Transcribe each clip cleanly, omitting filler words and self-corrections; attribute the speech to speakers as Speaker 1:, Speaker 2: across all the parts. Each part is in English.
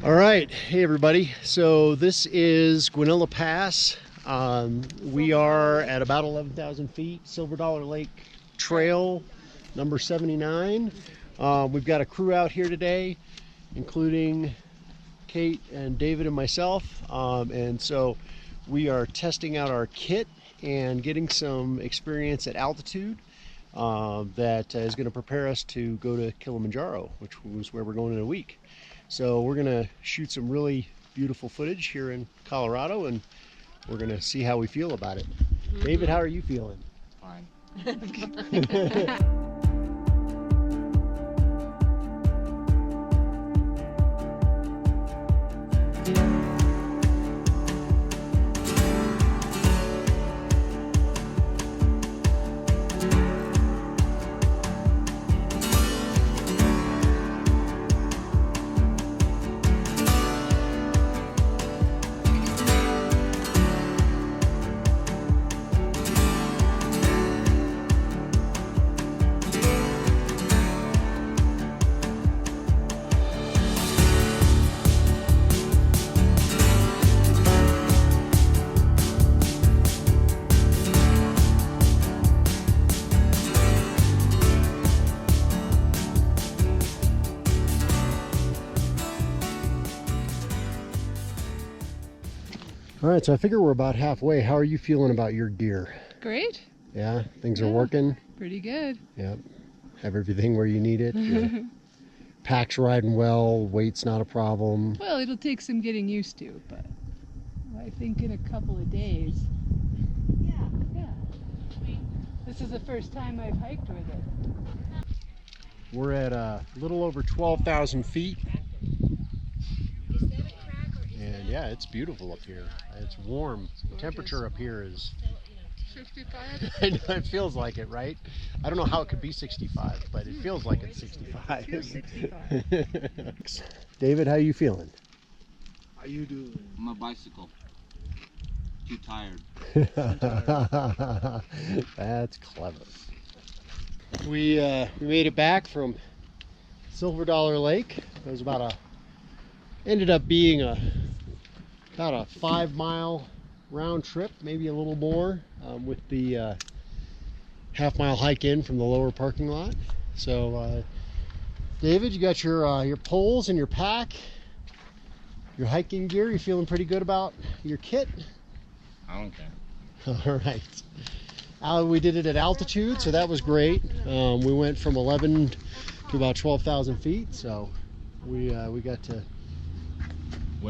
Speaker 1: All right, hey everybody. So this is Guanilla Pass. We are at about 11,000 feet, Silver Dollar Lake Trail, number 79. We've got a crew out here today, including Kate and David and myself. And so we are testing out our kit and getting some experience at altitude that is going to prepare us to go to Kilimanjaro, which was where we're going in a week. So we're gonna shoot some really beautiful footage here in Colorado, and we're gonna see how we feel about it. David, how are you feeling?
Speaker 2: Fine.
Speaker 1: All right, so I figure we're about halfway. How are you feeling about your gear?
Speaker 3: Great.
Speaker 1: Yeah, things are working?
Speaker 3: Pretty good.
Speaker 1: Yep. Have everything where you need it? Yeah. Pack's riding well, weight's not a problem.
Speaker 3: Well, it'll take some getting used to, but I think in a couple of days. Yeah. This is the first time I've hiked with it.
Speaker 1: We're at a little over 12,000 feet. And yeah, it's beautiful up here. It's warm. The temperature up here is
Speaker 3: 65.
Speaker 1: I know, it feels like it, right? I don't know how it could be 65, but it feels like it's 65.
Speaker 3: It feels 65.
Speaker 1: David, how you feeling?
Speaker 2: How you doing? I'm a bicycle. Too tired.
Speaker 1: That's clever. We made it back from Silver Dollar Lake. It was ended up being about a 5-mile round trip, maybe a little more, with the half-mile hike in from the lower parking lot. So, David, you got your poles and your pack, your hiking gear. You feeling pretty good about your kit?
Speaker 2: I don't care.
Speaker 1: All right. We did it at altitude, so that was great. We went from 11 to about 12,000 feet, so we got to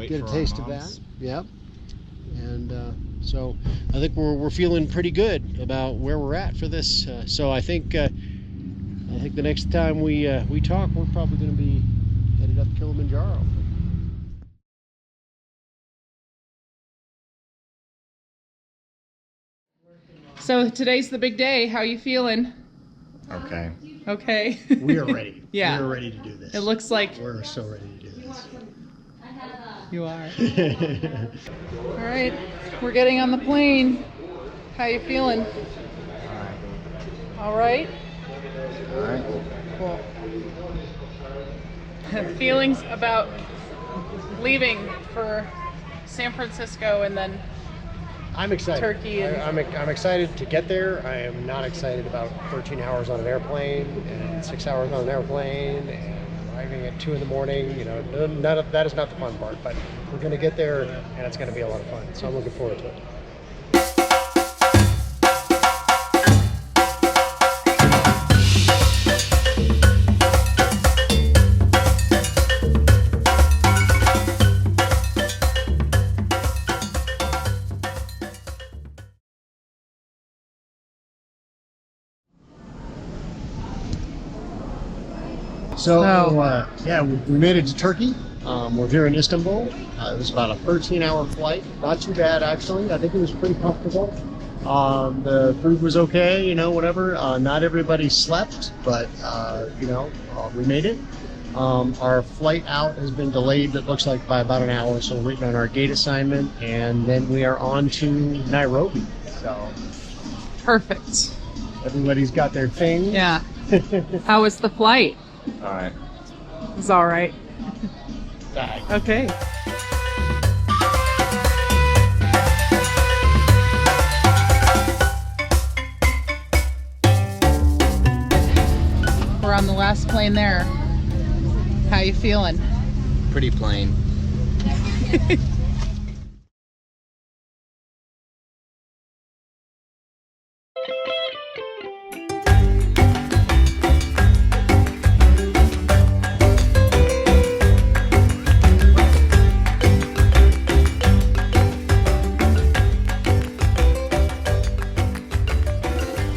Speaker 1: get a taste of that. Yep. And so I think we're feeling pretty good about where we're at for this. So I think the next time we talk, we're probably going to be headed up Kilimanjaro.
Speaker 3: So today's the big day. How you feeling?
Speaker 2: Okay.
Speaker 3: Okay.
Speaker 1: We are ready.
Speaker 3: Yeah.
Speaker 1: We are ready to do this.
Speaker 3: It looks like
Speaker 1: We're so ready to do this.
Speaker 3: you are. All right, we're getting on the plane. How you feeling? All right.
Speaker 2: All right.
Speaker 3: Cool. Feelings about leaving for San Francisco and then
Speaker 1: I'm excited.
Speaker 3: Turkey and
Speaker 1: I'm excited to get there. I am not excited about 13 hours on an airplane and 6 hours on an airplane and arriving at 2 in the morning. You know, that is not the fun part, but we're going to get there and it's going to be a lot of fun. So I'm looking forward to it. So, yeah, we made it to Turkey. We're here in Istanbul. It was about a 13-hour flight. Not too bad, actually. I think it was pretty comfortable. The food was okay, you know, whatever. Not everybody slept, but, we made it. Our flight out has been delayed, it looks like, by about an hour, so we're waiting on our gate assignment, and then we are on to Nairobi. So,
Speaker 3: perfect.
Speaker 1: everybody's got their thing.
Speaker 3: Yeah. How was the flight?
Speaker 2: All right.
Speaker 3: It was all right.
Speaker 1: bag.
Speaker 3: Okay. We're on the last plane there. How you feeling?
Speaker 2: Pretty plain.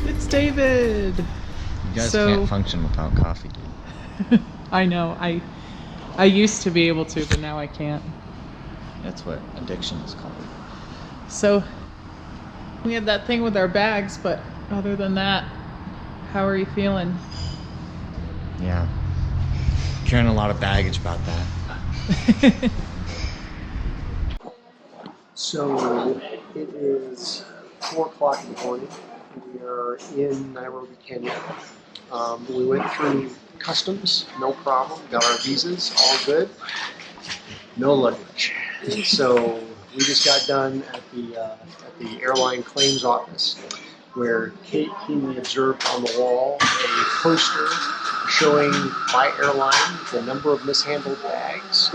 Speaker 3: It's David.
Speaker 2: You guys
Speaker 3: So-
Speaker 2: can't function without coffee, dude.
Speaker 3: I know. I used to be able to, but now I can't.
Speaker 2: That's what addiction is called.
Speaker 3: So we had that thing with our bags, but other than that, how are you feeling?
Speaker 2: Yeah. Carrying a lot of baggage about that.
Speaker 1: So it is 4 o'clock in the morning. We are in Nairobi, Kenya. We went through customs, no problem. Got our visas, all good. No luggage. So we just got done at the airline claims office, where Kate keenly observed on the wall a poster showing by airline the number of mishandled bags.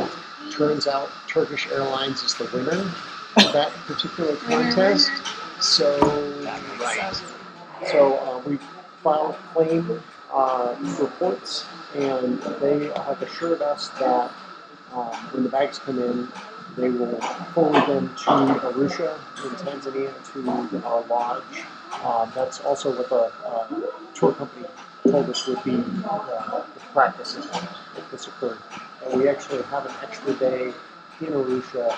Speaker 1: Turns out Turkish Airlines is the winner of that particular contest. So, right. So we filed claim reports, and they have assured us that when the bags come in, they will forward them to Arusha in Tanzania to our lodge. That's also what the tour company told us would be the practice if this occurred. And we actually have an extra day in Arusha.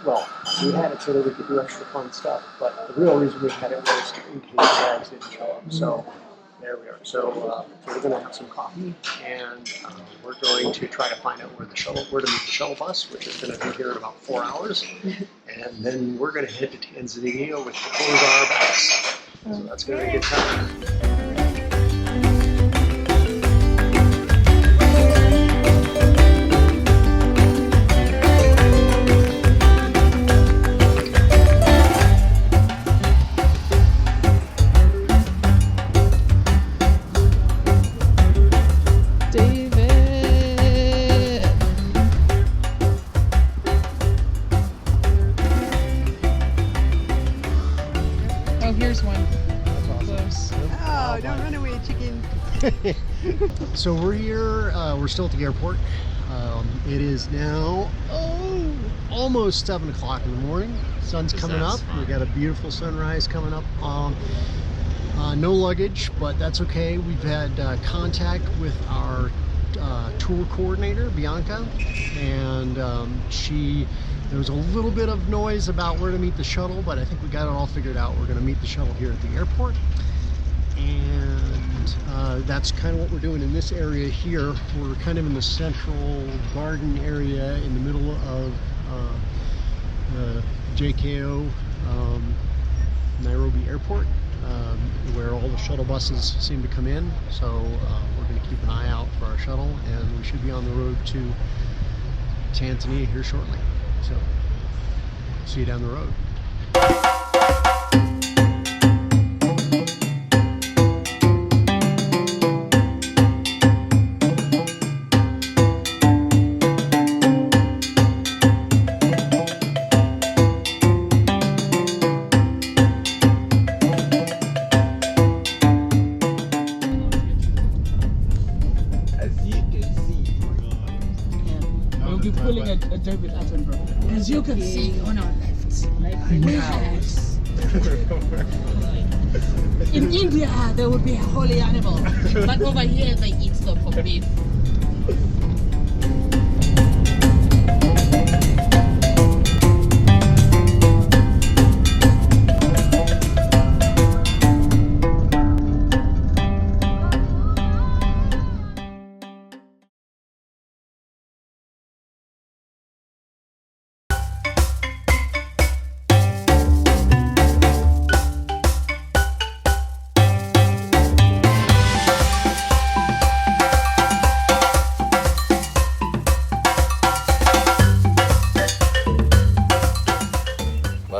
Speaker 1: Well, we had it so that we could do extra fun stuff, but the real reason we had it was in case the bags didn't show up. So there we are. So we're going to have some coffee, and we're going to try to find out where to meet the shuttle bus, which is going to be here in about 4 hours, and then we're going to head to Tanzania with the clothes on our backs. So that's going to be a good time.
Speaker 3: Oh, here's one. Close.
Speaker 4: Oh, don't run away, chicken.
Speaker 1: So we're here, we're still at the airport. It is now almost 7 o'clock in the morning. Sun's coming up. We got a beautiful sunrise coming up. No luggage, but that's okay. We've had contact with our tour coordinator, Bianca, and there was a little bit of noise about where to meet the shuttle, but I think we got it all figured out. We're going to meet the shuttle here at the airport, and that's kind of what we're doing in this area here. We're kind of in the central garden area in the middle of the JKO Nairobi Airport, where all the shuttle buses seem to come in. So we're going to keep an eye out for our shuttle, and we should be on the road to Tanzania here shortly. So see you down the road.
Speaker 5: We'll be pulling a David Attenborough. As you can see on our left, we have. In India, there would be a holy animal, but over here they eat them for beef.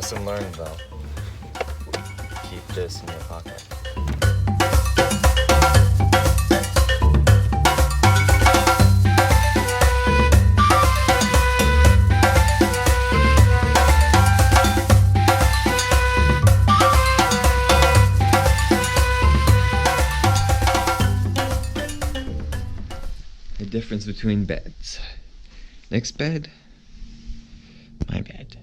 Speaker 6: Lesson learned, though. Keep this in your pocket.
Speaker 7: The difference between beds. Next bed, my bed.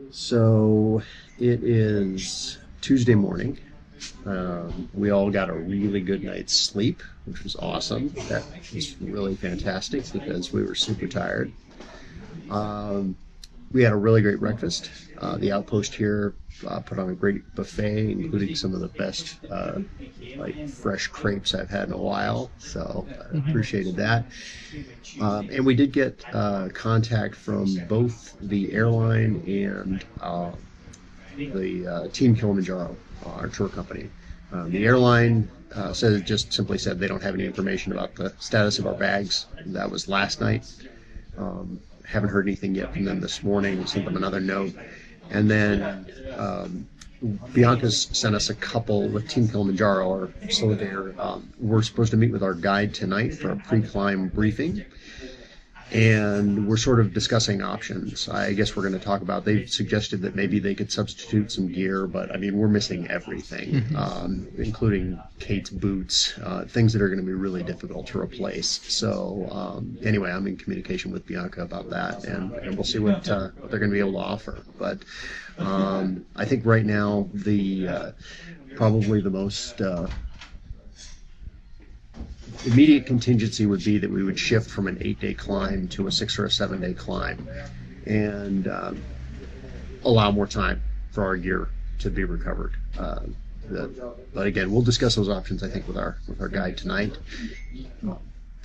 Speaker 1: So it is Tuesday morning. We all got a really good night's sleep, which was awesome. That was really fantastic because we were super tired. We had a really great breakfast. The Outpost here put on a great buffet, including some of the best like fresh crepes I've had in a while. So I appreciated that. And we did get contact from both the airline and the Team Kilimanjaro, our tour company. The airline just simply said they don't have any information about the status of our bags. That was last night. Haven't heard anything yet from them this morning. We sent them another note. And then Bianca's sent us a couple with Team Kilimanjaro, or Solidaire. We're supposed to meet with our guide tonight for a pre-climb briefing. And we're sort of discussing options. I guess we're going to talk about, they've suggested that maybe they could substitute some gear, but I mean, we're missing everything, including Kate's boots, things that are going to be really difficult to replace. So anyway, I'm in communication with Bianca about that, and we'll see what they're going to be able to offer. But I think right now, probably the most immediate contingency would be that we would shift from an 8-day climb to a 6 or a 7-day climb, and allow more time for our gear to be recovered. But again, we'll discuss those options, I think, with our guide tonight.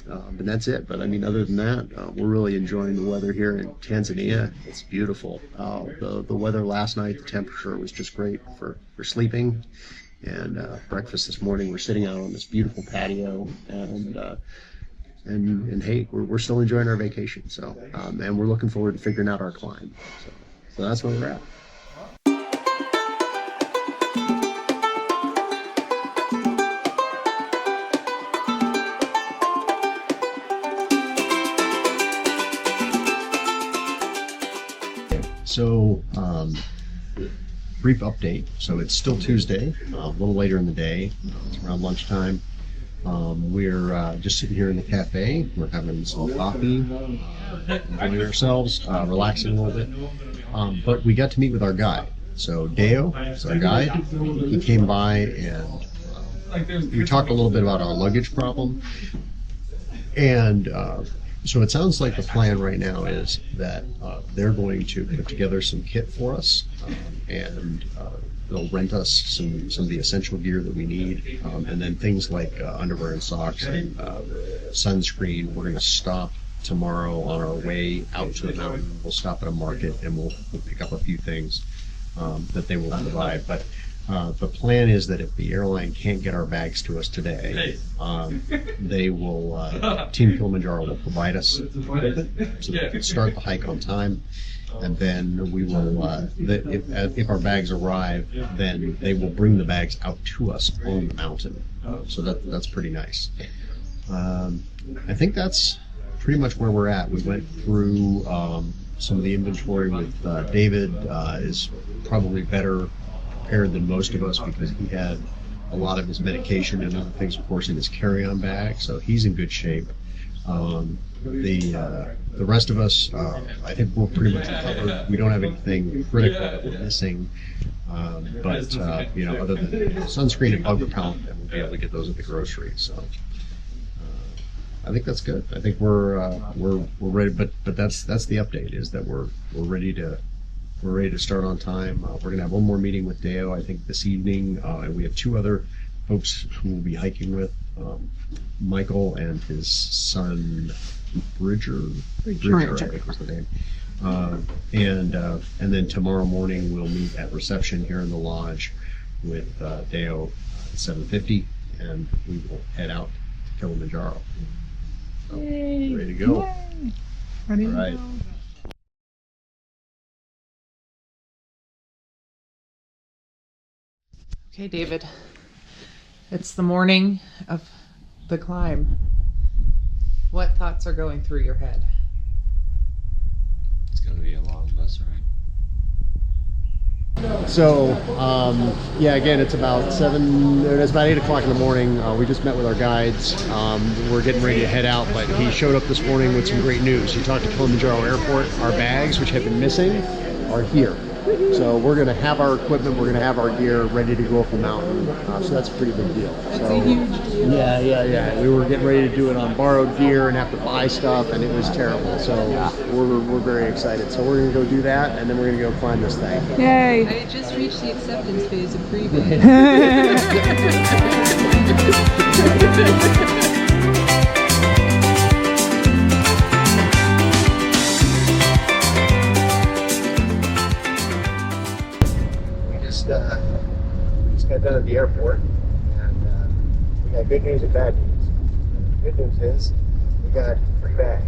Speaker 1: And that's it. But I mean, other than that, we're really enjoying the weather here in Tanzania. It's beautiful. The weather last night, the temperature was just great for sleeping. And breakfast this morning, we're sitting out on this beautiful patio, and hey, we're still enjoying our vacation. So and we're looking forward to figuring out our climb. So that's where we're at. So, brief update. So it's still Tuesday, a little later in the day. It's around lunchtime. We're just sitting here in the cafe. We're having some coffee, enjoying ourselves, relaxing a little bit. But we got to meet with our guide. So Deo is our guide. He came by and we talked a little bit about our luggage problem. And so it sounds like the plan right now is that they're going to put together some kit for us, and they'll rent us some of the essential gear that we need, and then things like underwear and socks and sunscreen. We're going to stop tomorrow on our way out to the mountain. We'll stop at a market and we'll pick up a few things that they will provide. But the plan is that if the airline can't get our bags to us today, they will, Team Kilimanjaro will provide us with it, so that we can start the hike on time. And then we will, if our bags arrive, then they will bring the bags out to us on the mountain. So that's pretty nice. I think that's pretty much where we're at. We went through some of the inventory with David. Is probably better prepared than most of us because he had a lot of his medication and other things, of course, in his carry-on bag, so he's in good shape. The rest of us, I think we're pretty much covered. We don't have anything critical that we're missing, but other than sunscreen and bug repellent, we'll be able to get those at the grocery. So I think that's good. I think we're ready. But that's the update, is that we're ready to start on time. We're gonna have one more meeting with Deo, I think, this evening, and we have two other folks who will be hiking with, Michael and his son Bridger, I think was the name. And then tomorrow morning we'll meet at reception here in the lodge with Deo at 7:50, and we will head out to Kilimanjaro.
Speaker 3: Yay.
Speaker 1: Ready to go.
Speaker 3: Yay. Ready to
Speaker 1: Right.
Speaker 3: go.
Speaker 8: Okay, David. It's the morning of the climb. What thoughts are going through your head?
Speaker 6: It's gonna be a long bus ride.
Speaker 1: So, yeah, again, it's about 8 o'clock in the morning. We just met with our guides. We're getting ready to head out, but he showed up this morning with some great news. He talked to Kilimanjaro Airport. Our bags, which have been missing, are here. So we're going to have our equipment, we're going to have our gear ready to go up the mountain. So that's a pretty big deal.
Speaker 8: That's a huge deal.
Speaker 1: Yeah. We were getting ready to do it on borrowed gear and have to buy stuff, and it was terrible. So we're very excited. So we're going to go do that, and then we're going to go climb this thing.
Speaker 3: Yay.
Speaker 4: I just reached the acceptance phase of pre-bid.
Speaker 1: We just got done at the airport, and we got good news and bad news. The good news is we got 3 bags.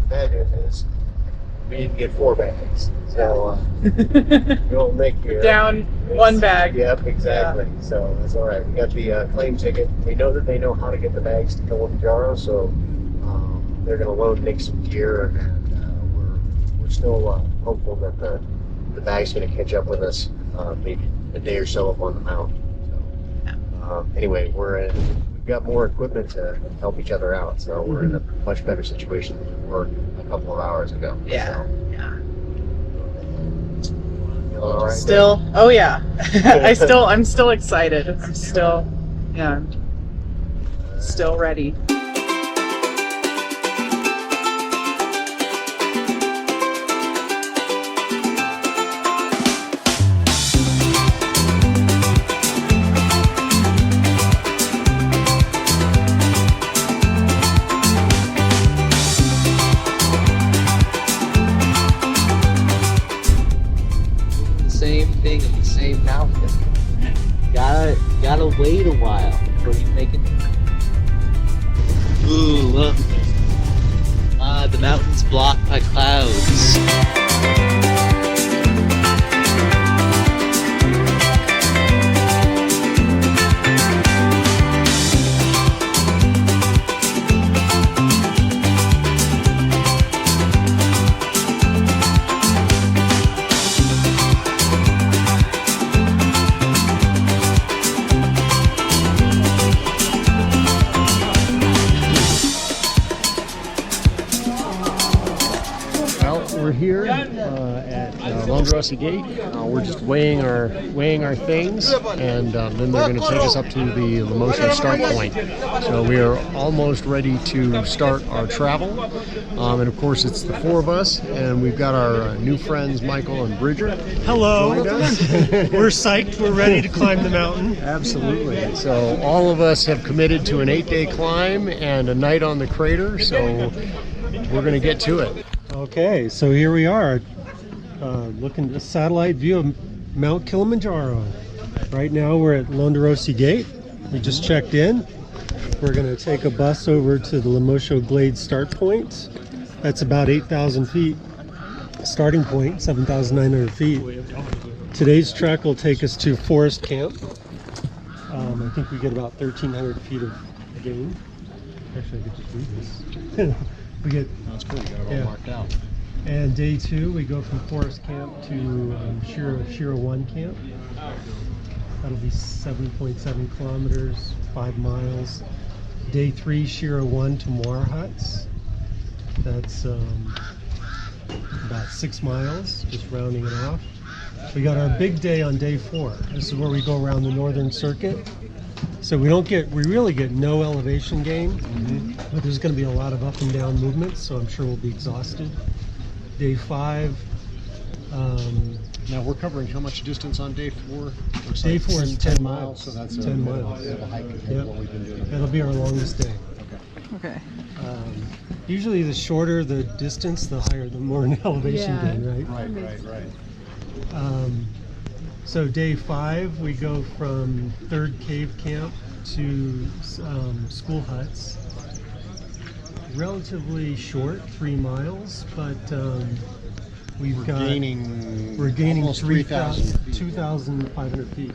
Speaker 1: The bad news is we didn't get 4 bags. So you'll make your
Speaker 8: Down 1 bag.
Speaker 1: Yep, exactly. Yeah. So that's all right. We got the claim ticket. We know that they know how to get the bags to Kilimanjaro, so they're going to load Nick some gear, and we're still hopeful that the bag's going to catch up with us maybe a day or so up on the mountain. So, anyway, we've got more equipment to help each other out, so we're in a much better situation than we were a couple of hours ago.
Speaker 8: Yeah.
Speaker 1: So,
Speaker 8: Yeah.
Speaker 1: feeling all right?
Speaker 8: Still, oh yeah. I'm still excited. I'm still ready.
Speaker 2: Same thing in the same outfit. Gotta wait a while before you make it. Ooh, look. The mountain's blocked by clouds.
Speaker 1: We're here at Londorosi Gate. We're just weighing our things, and then they're going to take us up to the Lemosho start point. So we are almost ready to start our travel. And of course, it's the 4 of us, and we've got our new friends Michael and Bridger.
Speaker 9: Hello. We're psyched. We're ready to climb the mountain.
Speaker 1: Absolutely. So all of us have committed to an 8-day climb and a night on the crater. So we're going to get to it.
Speaker 9: Okay, so here we are, looking at a satellite view of Mount Kilimanjaro. Right now we're at Londorosi Gate. We just checked in. We're going to take a bus over to the Lemosho Glade start point. That's about 8,000 feet. Starting point, 7,900 feet. Today's trek will take us to Forest Camp. I think we get about 1,300 feet of gain. Actually, I could just read this. We get,
Speaker 1: That's cool. You got it all marked out.
Speaker 9: and day 2 we go from Forest Camp to Shira 1 Camp. That'll be 7.7 kilometers, 5 miles. Day 3, Shira 1 to Moir Huts. That's about 6 miles, just rounding it off. We got our big day on day 4. This is where we go around the northern circuit. So we really get no elevation gain, but there's going to be a lot of up and down movements, so I'm sure we'll be exhausted. Day 5.
Speaker 1: Now we're covering how much distance on day 4?
Speaker 9: Day 4 is 10 miles.
Speaker 1: So that's
Speaker 9: 10 miles.
Speaker 1: a hike compared to what we've been doing.
Speaker 9: That'll be our longest day.
Speaker 3: Okay.
Speaker 9: Usually the shorter the distance, the higher, the more an elevation gain, right?
Speaker 1: Right.
Speaker 9: So day 5, we go from 3rd Cave Camp to school huts. relatively short, 3 miles, but we're gaining
Speaker 1: almost 3,000 feet.
Speaker 9: 2,500 feet.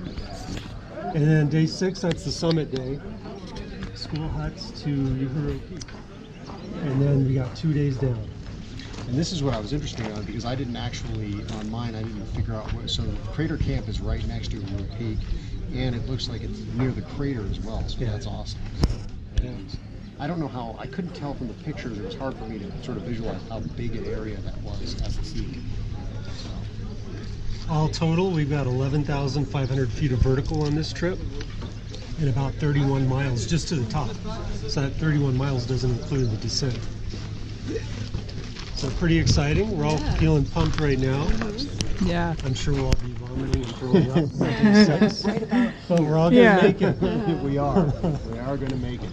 Speaker 9: And then day 6, that's the summit day. School huts to Uhuru Peak. And then we got 2 days down.
Speaker 1: And this is what I was interested in because I didn't actually, on mine, I didn't figure out what, so the Crater Camp is right next to Uhuru Peak, and it looks like it's near the crater as well, so
Speaker 9: Yeah.
Speaker 1: that's awesome. And I don't know how, I couldn't tell from the pictures, it was hard for me to sort of visualize how big an area that was at the peak.
Speaker 9: All total, we've got 11,500 feet of vertical on this trip and about 31 miles just to the top. So that 31 miles doesn't include the descent. So pretty exciting. We're all feeling pumped right now.
Speaker 3: Yeah.
Speaker 9: I'm sure we'll all be vomiting and throwing up by day 6. But we're all going to make it.
Speaker 1: We are going to make it.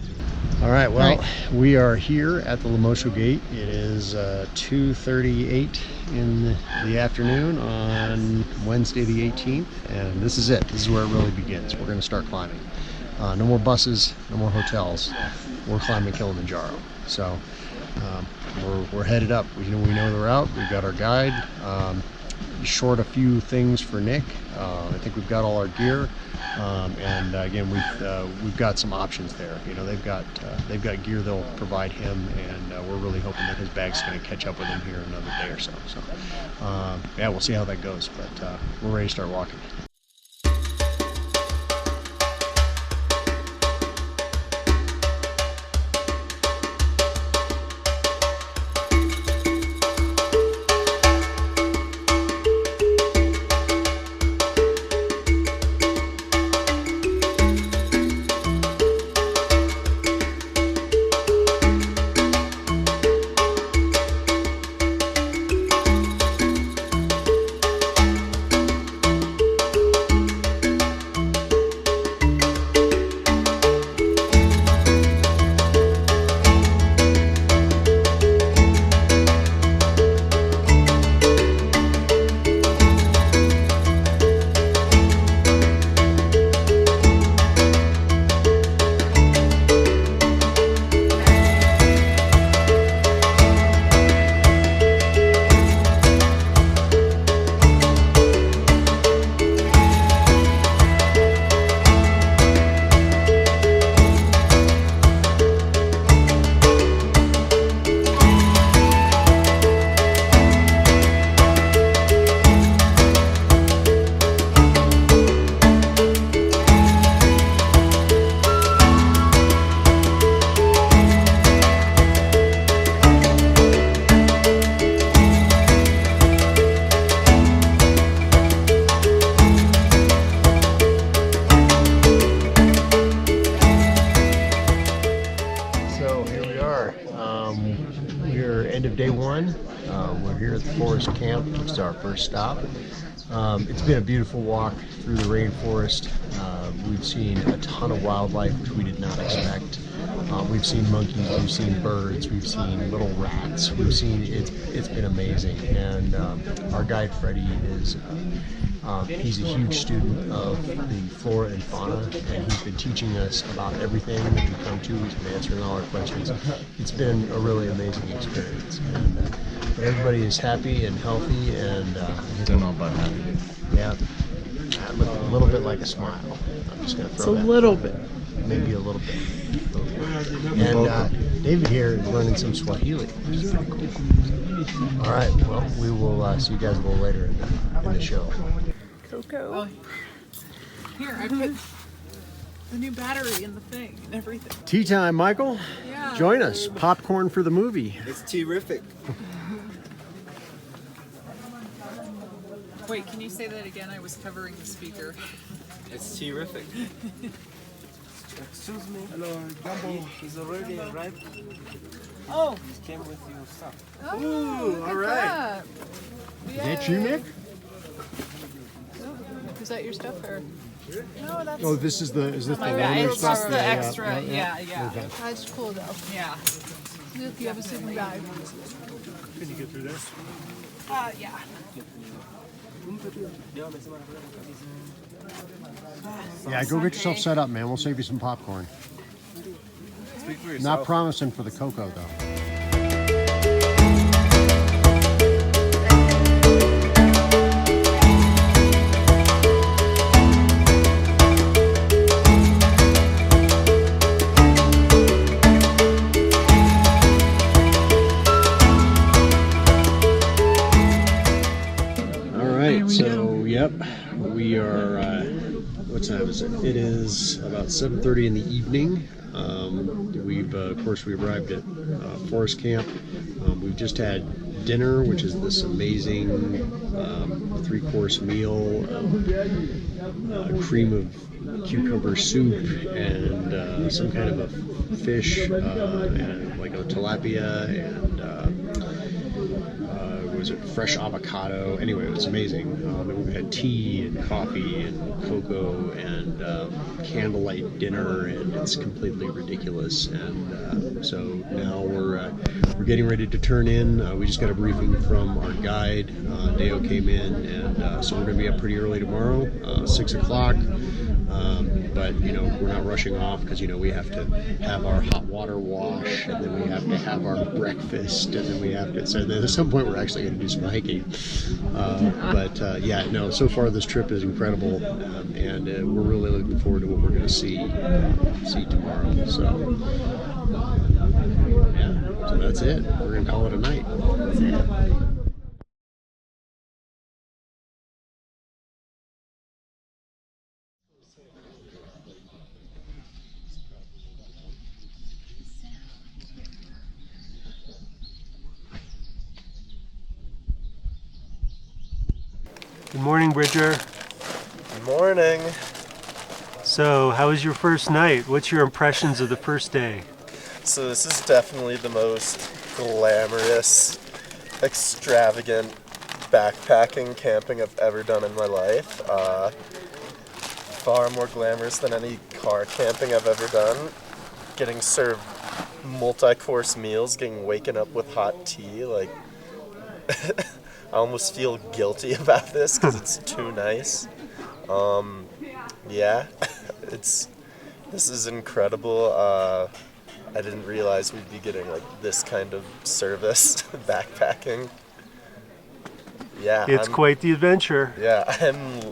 Speaker 1: All right, well, we are here at the Lomosho Gate. It is 2:38 in the afternoon on Wednesday the 18th, and this is it. This is where it really begins. We're going to start climbing. No more buses, no more hotels. We're climbing Kilimanjaro. So we're headed up. We know the route. We've got our guide. Short a few things for Nick. I think we've got all our gear, and again we've got some options there. You know, they've got gear they'll provide him, and we're really hoping that his bag's going to catch up with him here in another day or so. So yeah, we'll see how that goes, but we're ready to start walking. Day 1. We're here at the Forest Camp, which is our first stop. It's been a beautiful walk through the rainforest. We've seen a ton of wildlife, which we did not expect. We've seen monkeys, we've seen birds, we've seen little rats. We've seen it's been amazing. And our guide Freddie is he's a huge student of the flora and fauna, and he's been teaching us about everything that we come to. He's been answering all our questions. It's been a really amazing experience, and but everybody is happy and healthy, and
Speaker 6: Don't know about happy.
Speaker 1: yeah, that looked a little bit like a smile. I'm just gonna throw that.
Speaker 8: A little bit.
Speaker 1: Maybe a little bit. And David here is learning some Swahili, which is pretty cool. All right, well, we will see you guys a little later in the show.
Speaker 8: Coco. Here, I put the new battery in the thing and everything.
Speaker 1: Tea time, Michael.
Speaker 8: Yeah.
Speaker 1: Join us. Popcorn for the movie.
Speaker 6: It's terrific.
Speaker 8: Wait, can you say that again? I was covering the speaker.
Speaker 6: It's terrific.
Speaker 10: Excuse me. Hello, Gumbo. He's already arrived.
Speaker 8: Oh.
Speaker 10: He came with your stuff.
Speaker 8: Ooh,
Speaker 1: all right. Is that you, Nick?
Speaker 3: Is that your stuff or?
Speaker 8: No, that's.
Speaker 1: Oh, is this the
Speaker 8: Yeah,
Speaker 1: loaner
Speaker 8: it's
Speaker 1: stuff?
Speaker 8: just the extra. Yeah.
Speaker 1: Okay.
Speaker 3: That's cool though.
Speaker 8: Yeah.
Speaker 3: Look, you have a sleeping bag.
Speaker 9: Can you get through this?
Speaker 8: Yeah.
Speaker 1: Yeah, go get yourself set up, man. We'll save you some popcorn.
Speaker 6: Speak for yourself.
Speaker 1: Not promising for the cocoa though. So, yep, we are, what time is it? It is about 7:30 in the evening. Of course, we arrived at Forest Camp. We've just had dinner, which is this amazing 3-course meal of cream of cucumber soup and some kind of a fish, and like a tilapia, and was it fresh avocado? Anyway, it was amazing. And we had tea and coffee and cocoa and candlelight dinner, and it's completely ridiculous. And so now we're getting ready to turn in. We just got a briefing from our guide. Deo came in, and so we're going to be up pretty early tomorrow, 6 o'clock. But you know, we're not rushing off because you know we have to have our hot water wash, and then we have to have our breakfast, and then we have to. So then at some point we're actually going to do some hiking. But yeah, no. So far this trip is incredible, and we're really looking forward to what we're going to see tomorrow. So yeah, so that's it. We're going to call it a night. That's it.
Speaker 9: Good morning, Bridger.
Speaker 6: Good morning.
Speaker 9: So, how was your first night? What's your impressions of the first day?
Speaker 6: So this is definitely the most glamorous, extravagant backpacking camping I've ever done in my life. Far more glamorous than any car camping I've ever done. Getting served multi-course meals, getting waken up with hot tea, like I almost feel guilty about this because it's too nice. Yeah, this is incredible. I didn't realize we'd be getting like this kind of service backpacking. Yeah,
Speaker 9: It's quite the adventure.
Speaker 6: Yeah,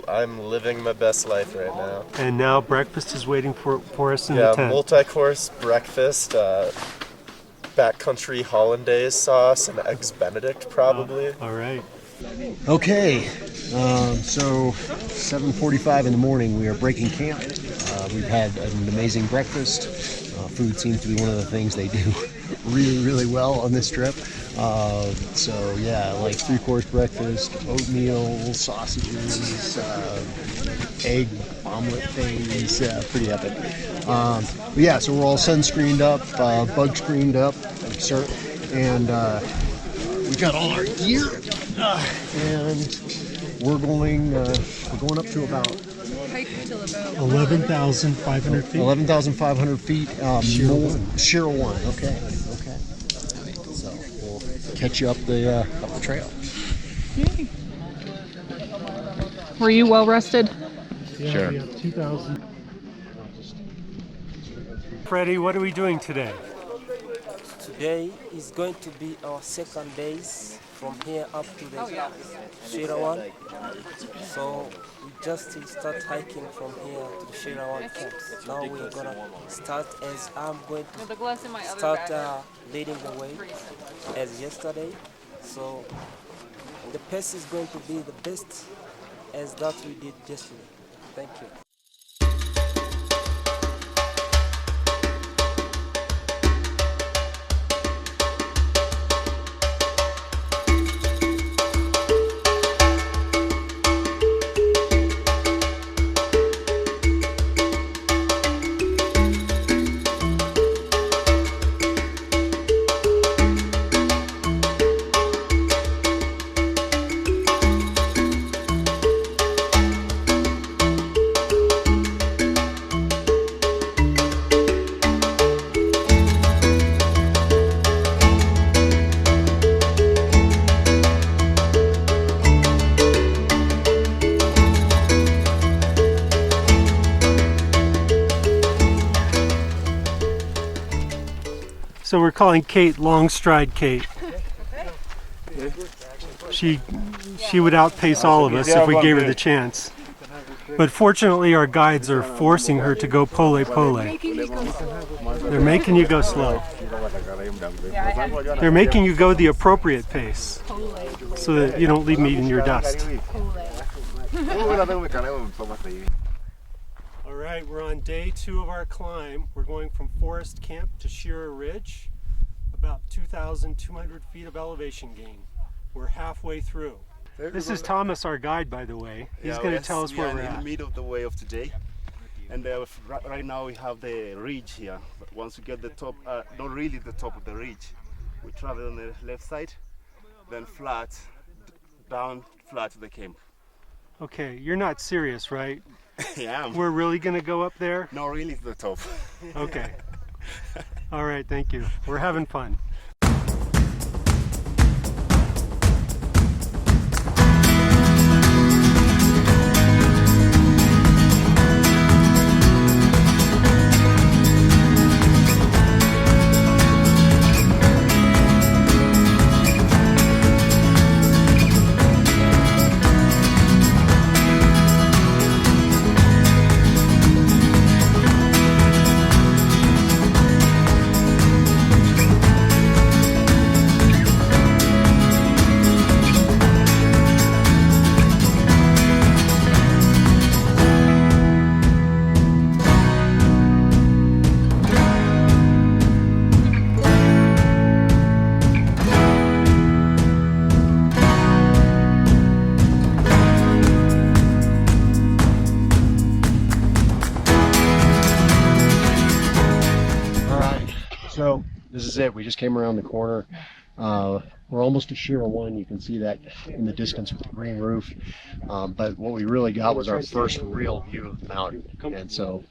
Speaker 6: I'm living my best life right now.
Speaker 9: And now breakfast is waiting for us in the
Speaker 6: Yeah,
Speaker 9: tent.
Speaker 6: multi-course breakfast, backcountry hollandaise sauce and eggs Benedict probably.
Speaker 9: All right.
Speaker 1: Okay, so 7:45 in the morning, we are breaking camp. We've had an amazing breakfast. Food seems to be one of the things they do really, really well on this trip. So yeah, like 3-course breakfast, oatmeal, sausages, egg omelet things, pretty epic. But yeah, so we're all sunscreened up, bug screened up, sir, and we got all our gear, and we're going up to about
Speaker 4: Hike till about
Speaker 9: 11,500 feet.
Speaker 1: 11,500 feet. Shira 1. Okay. So we'll catch you up the trail.
Speaker 3: Yay. Were you well rested?
Speaker 9: Yeah,
Speaker 7: Sure.
Speaker 9: we have 2,000. Freddie, what are we doing today?
Speaker 10: Today is going to be our second days from here up to the Shirawan. So we just start hiking from here to the Shirawan camps. Now we're gonna start as I'm going to start leading the way as yesterday. So the pace is going to be the best as that we did yesterday. Thank you.
Speaker 9: So we're calling Kate Long Stride Kate. She would outpace all of us if we gave her the chance. But fortunately our guides are forcing her to go pole pole. They're making you go slow. They're making you go the appropriate pace so that you don't leave me in your dust. All right, we're on day 2 of our climb. We're going from Forest Camp to Shira Ridge, about 2,200 feet of elevation gain. We're halfway through. This is Thomas, our guide, by the way. He's going to tell us where we're at.
Speaker 11: In the middle of the way of today, and right now we have the ridge here. But once we get the top, not really the top of the ridge, we travel on the left side, then flat, down flat to the camp.
Speaker 9: Okay, you're not serious, right?
Speaker 11: Yeah.
Speaker 9: We're really going to go up there?
Speaker 11: No, really to the top.
Speaker 9: Okay. All right, thank you. We're having fun.
Speaker 1: So this is it. We just came around the corner. We're almost to Shira 1. You can see that in the distance with the green roof. But what we really got was our first real view of the mountain. And so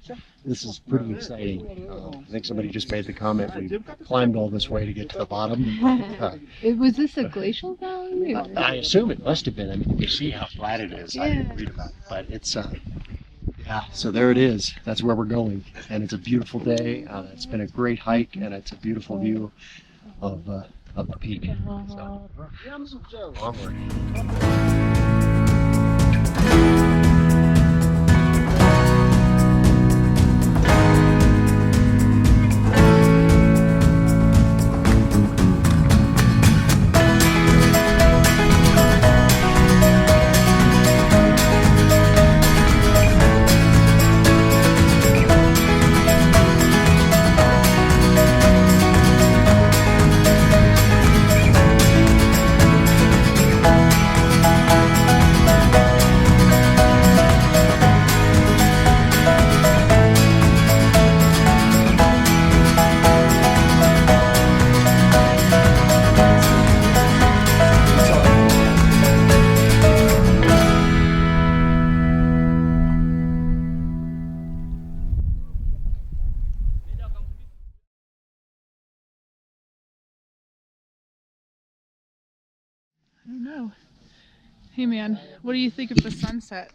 Speaker 1: this is pretty exciting. I think somebody just made the comment, we climbed all this way to get to the bottom.
Speaker 3: Was this a glacial valley? Or?
Speaker 1: I assume it must have been. I mean, you can see how flat it is. I didn't read about it. But it's, yeah, so there it is. That's where we're going. And it's a beautiful day. It's been a great hike, and it's a beautiful view of the peak. So, onward.
Speaker 5: I don't know. Hey man, what do you think of the sunset?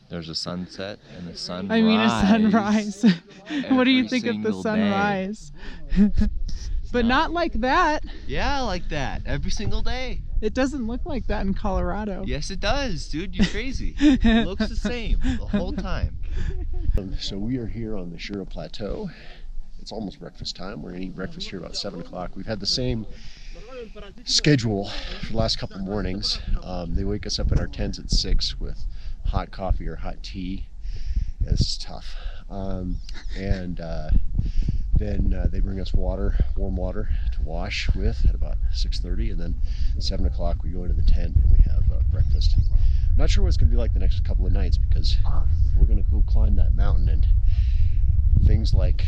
Speaker 7: There's a sunset and a sunrise.
Speaker 5: I mean a sunrise. What do you think of the
Speaker 7: single
Speaker 5: sunrise? But not like that.
Speaker 7: Yeah, like that. Every single day.
Speaker 5: It doesn't look like that in Colorado.
Speaker 7: Yes, it does, dude. You're crazy. It looks the same the whole time.
Speaker 1: So we are here on the Shira Plateau. It's almost breakfast time. We're going to eat breakfast here about 7 o'clock. We've had the same schedule for the last couple mornings. They wake us up in our tents at 6 with hot coffee or hot tea. Yeah, this is tough. Then they bring us water, warm water to wash with at about 6:30, and then 7 o'clock we go into the tent and we have breakfast. I'm not sure what it's going to be like the next couple of nights because we're going to go climb that mountain, and things like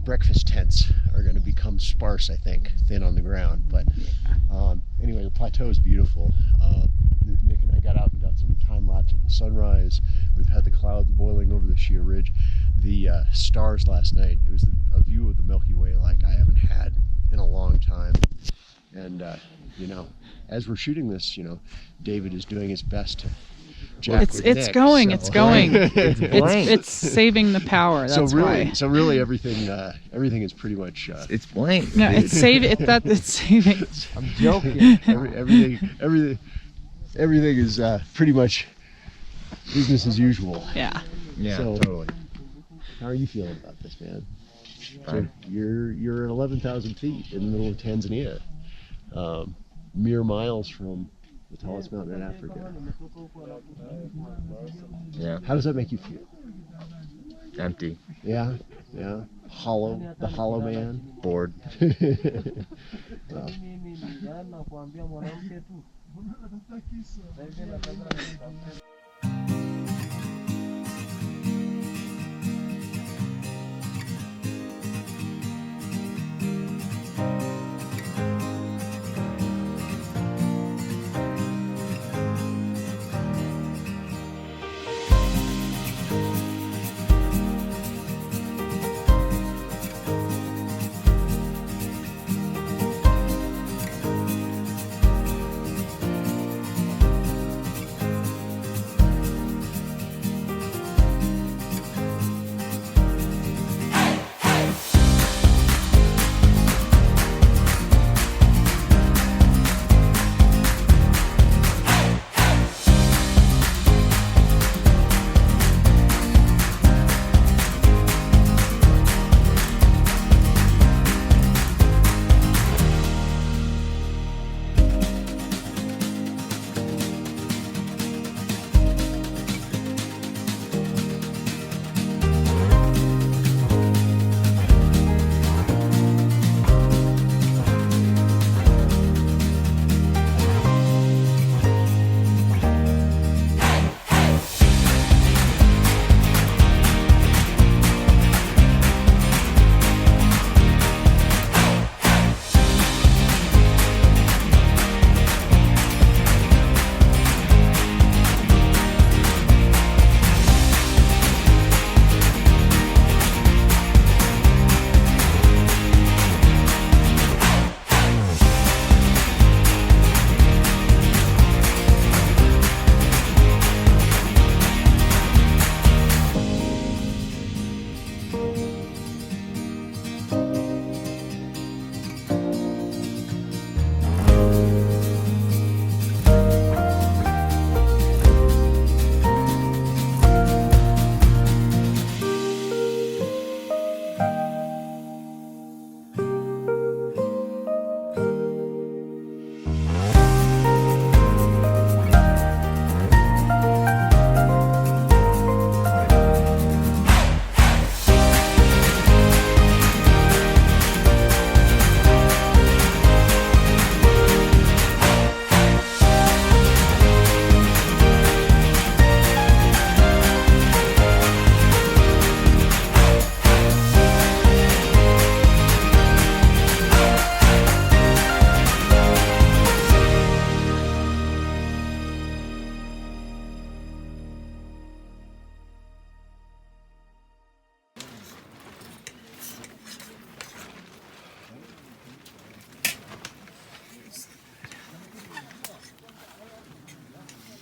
Speaker 1: breakfast tents are going to become sparse, I think, thin on the ground. But anyway, the plateau is beautiful. Nick and I got out and got some time lapse of the sunrise. We've had the clouds boiling over the Shira Ridge. The stars last night, it was a view of the Milky Way like I haven't had in a long time. And you know, as we're shooting this, you know, David is doing his best to Jack
Speaker 8: It's
Speaker 1: with
Speaker 8: it's
Speaker 1: Nick,
Speaker 8: going.
Speaker 1: so-
Speaker 8: It's going.
Speaker 7: blank.
Speaker 8: It's saving the power. That's why.
Speaker 1: So really, everything is pretty much.
Speaker 7: It's blank.
Speaker 8: No, it's saving. It's saving.
Speaker 2: I'm joking.
Speaker 1: Everything is pretty much business as usual.
Speaker 8: Yeah.
Speaker 7: Yeah,
Speaker 1: So-
Speaker 7: totally.
Speaker 1: How are you feeling about this, man?
Speaker 7: Fine.
Speaker 1: So you're at 11,000 feet in the middle of Tanzania, mere miles from the tallest mountain in Africa.
Speaker 7: Yeah,
Speaker 1: How does that make you feel?
Speaker 7: empty,
Speaker 1: Yeah, hollow, the hollow man.
Speaker 7: bored.
Speaker 1: Well,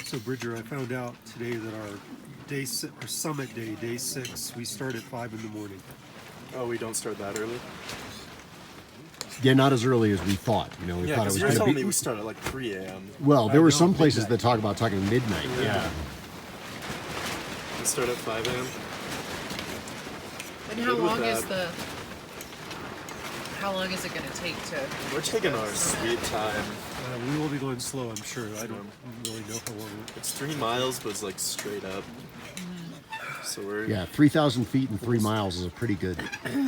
Speaker 9: So Bridger, I found out today that our our summit day, day 6, we start at 5 in the morning.
Speaker 6: Oh, we don't start that early?
Speaker 1: yeah, not as early as we thought. You know, we
Speaker 6: Yeah,
Speaker 1: thought it
Speaker 6: because
Speaker 1: was
Speaker 6: you were
Speaker 1: going to
Speaker 6: telling
Speaker 1: be.
Speaker 6: me we start at like 3 a.m.
Speaker 1: Well, there were
Speaker 9: know,
Speaker 1: some places
Speaker 9: midnight.
Speaker 1: that talk about talking midnight. Yeah.
Speaker 6: We start at 5 a.m.
Speaker 8: And
Speaker 6: Good with that.
Speaker 8: How long is it going to take to?
Speaker 6: We're taking our sweet time.
Speaker 9: We will be going slow, I'm sure. I don't really know how long.
Speaker 6: It's 3 miles, but it's like straight up. So we're
Speaker 1: Yeah, 3,000 feet and 3 miles is a pretty good.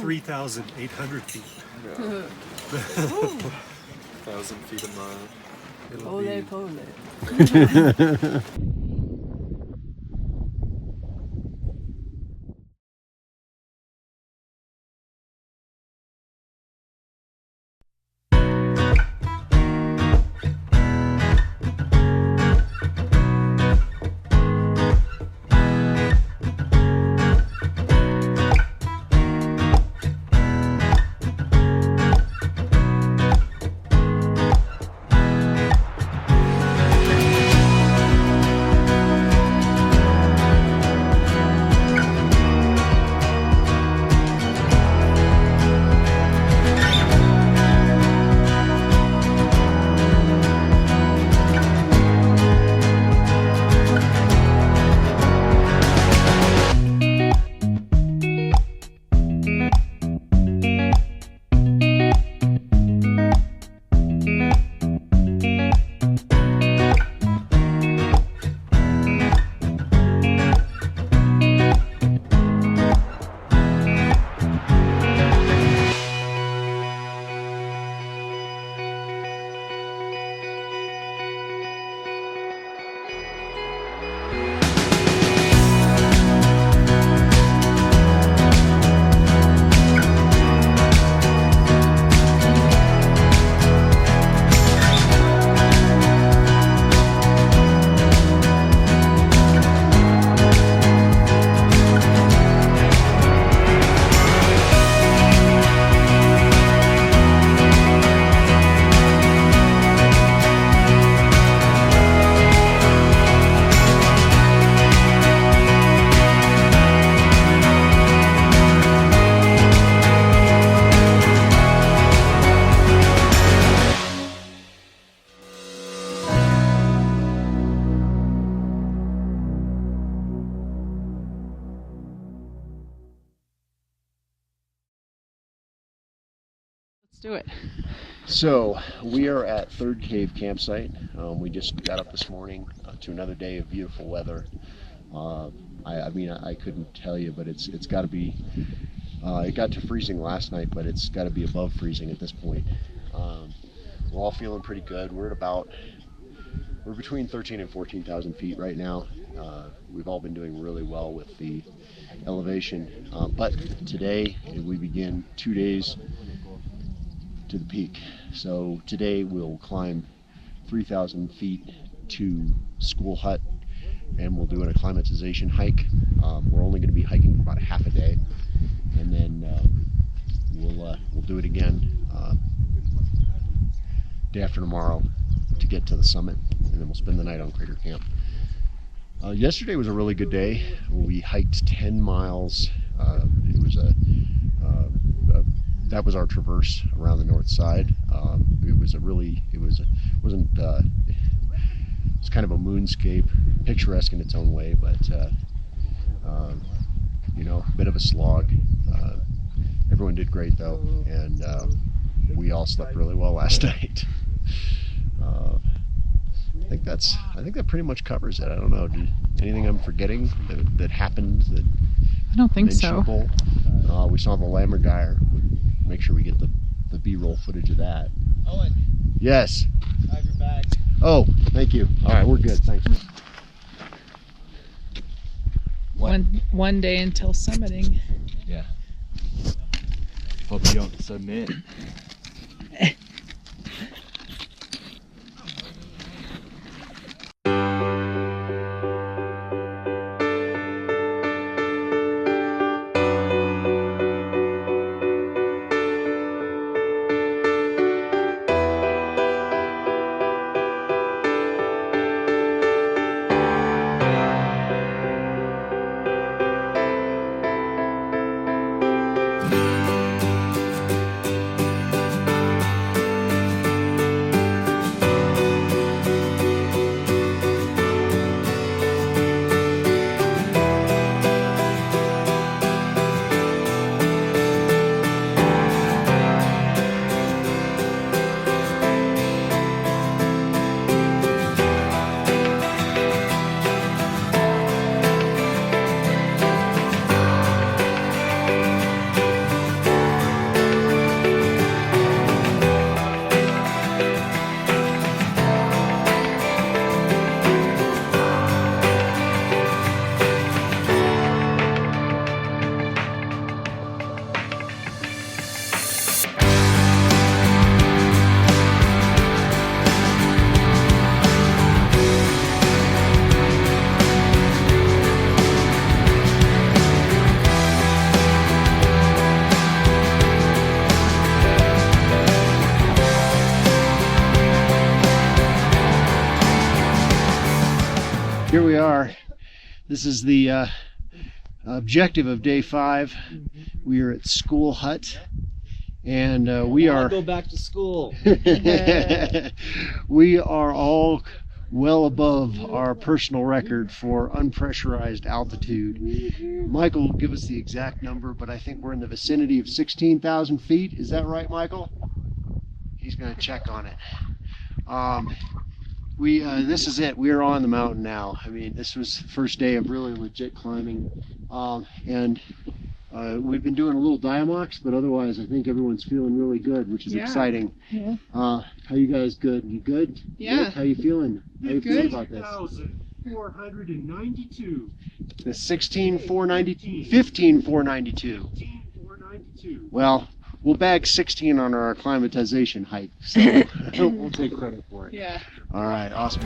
Speaker 9: 3,800 feet.
Speaker 6: 1,000 feet a mile.
Speaker 9: It'll be,
Speaker 3: do it.
Speaker 1: So we are at Third Cave campsite. We just got up this morning to another day of beautiful weather. I mean, I couldn't tell you, but it's got to be. It got to freezing last night, but it's got to be above freezing at this point. We're all feeling pretty good. We're between 13 and 14,000 feet right now. We've all been doing really well with the elevation, but today we begin 2 days to the peak. So today we'll climb 3,000 feet to School Hut, and we'll do an acclimatization hike. We're only going to be hiking for about a half a day, and then we'll do it again day after tomorrow to get to the summit, and then we'll spend the night on Crater Camp. Yesterday was a really good day. We hiked 10 miles. It was that was our traverse around the north side. It was kind of a moonscape, picturesque in its own way, but you know, a bit of a slog. Everyone did great though, and we all slept really well last night. I think that pretty much covers it. I don't know. Anything I'm forgetting that happened? That
Speaker 8: I don't think so.
Speaker 1: We saw the Lammergeier. Make sure we get the B-roll footage of that.
Speaker 2: Owen.
Speaker 1: Yes.
Speaker 2: I have your bag.
Speaker 1: Oh, thank you. All right, we're good. Thanks.
Speaker 3: One day until summiting.
Speaker 7: Yeah. Hope you don't submit.
Speaker 1: Here we are. This is the objective of day 5. We are at School Hut, and we are
Speaker 2: go back to school.
Speaker 1: we are all well above our personal record for unpressurized altitude. Michael will give us the exact number, but I think we're in the vicinity of 16,000 feet. Is that right, Michael? He's going to check on it. This is it. We are on the mountain now. I mean, this was the first day of really legit climbing, and we've been doing a little diamox, but otherwise I think everyone's feeling really good, which is exciting.
Speaker 3: Yeah.
Speaker 1: How you guys? Good? You good?
Speaker 3: Yeah.
Speaker 1: Good? How you feeling? How you feeling about this?
Speaker 9: 1,492.
Speaker 1: The 16,492, 15,492.
Speaker 9: 15,492.
Speaker 1: Well, we'll bag 16 on our acclimatization hike, so we'll take credit for it.
Speaker 3: Yeah.
Speaker 1: All right, awesome.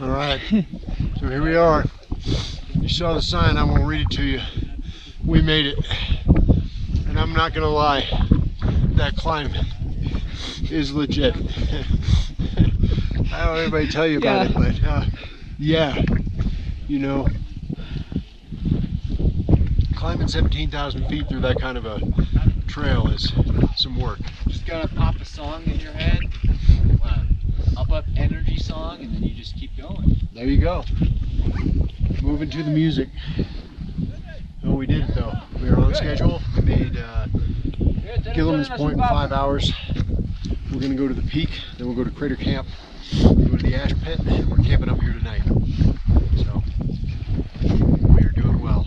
Speaker 1: All right, so here we are. You saw the sign, I won't read it to you. We made it. And I'm not gonna lie, that climb is legit. I don't know anybody tell you about it, but yeah, you know, climbing 17,000 feet through that kind of a trail is some work.
Speaker 2: Just gotta pop a song in your head, up energy song, and then you just keep going.
Speaker 1: There you go. Moving to the music. Oh, we did it though. We were on schedule. We made Gilliman's Point in 5 hours. We're gonna go to the peak, then we'll go to Crater Camp, go to the ash pit, and we're camping up here tonight. So we are doing well.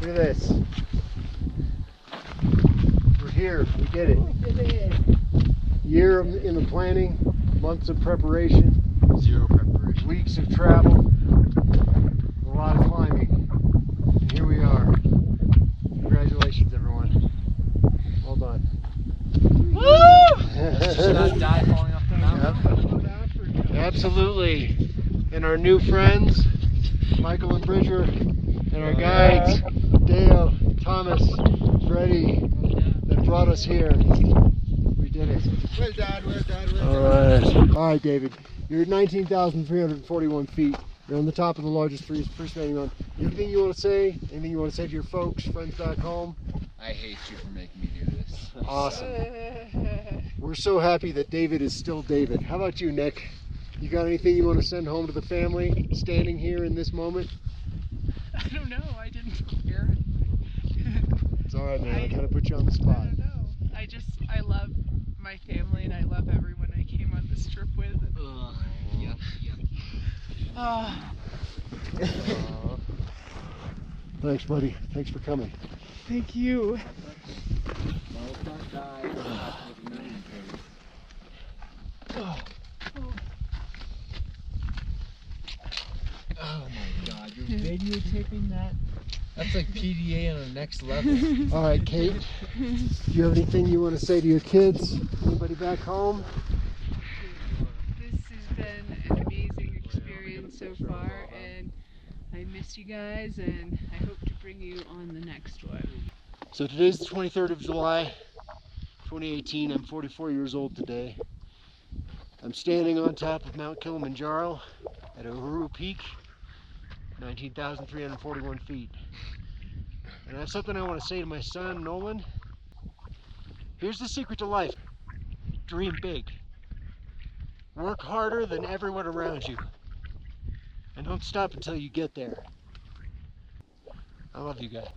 Speaker 1: Look at this. We're here. We did it. Year in the planning, months of preparation,
Speaker 2: Zero preparation.
Speaker 1: weeks of travel, a lot of climbing, and here we are. Congratulations, everyone. Well done.
Speaker 2: Just not die falling off the mountain.
Speaker 1: Yep. Absolutely. And our new friends, Michael and Bridger, and our guides, Dale, Thomas, Freddie, that brought us here. We did it.
Speaker 11: Well done.
Speaker 1: All right, David. You're at 19,341 feet. You're on the top of the largest First Standing Mountain. Anything you want to say? Anything you want to say to your folks, friends back home?
Speaker 2: I hate you for making me do this.
Speaker 1: Awesome. We're so happy that David is still David. How about you, Nick? You got anything you want to send home to the family standing here in this moment?
Speaker 3: I don't know. I didn't prepare.
Speaker 1: It's all right, man. I kind of put you on the spot.
Speaker 3: I don't know. I love my family and I love everyone I came on this trip with.
Speaker 2: Yep.
Speaker 1: Thanks, buddy. Thanks for coming.
Speaker 3: Thank you.
Speaker 2: Oh my god, you're videotaping that? That's like PDA on the next level.
Speaker 1: All right, Kate. Do you have anything you want to say to your kids? Anybody back home?
Speaker 3: This has been an amazing experience so far, and I miss you guys, and I hope to bring you on the next one.
Speaker 1: So today's the 23rd of July, 2018. I'm 44 years old today. I'm standing on top of Mount Kilimanjaro at Uhuru Peak, 19,341 feet. And I have something I want to say to my son, Nolan. Here's the secret to life. Dream big. Work harder than everyone around you. And don't stop until you get there. I love you guys.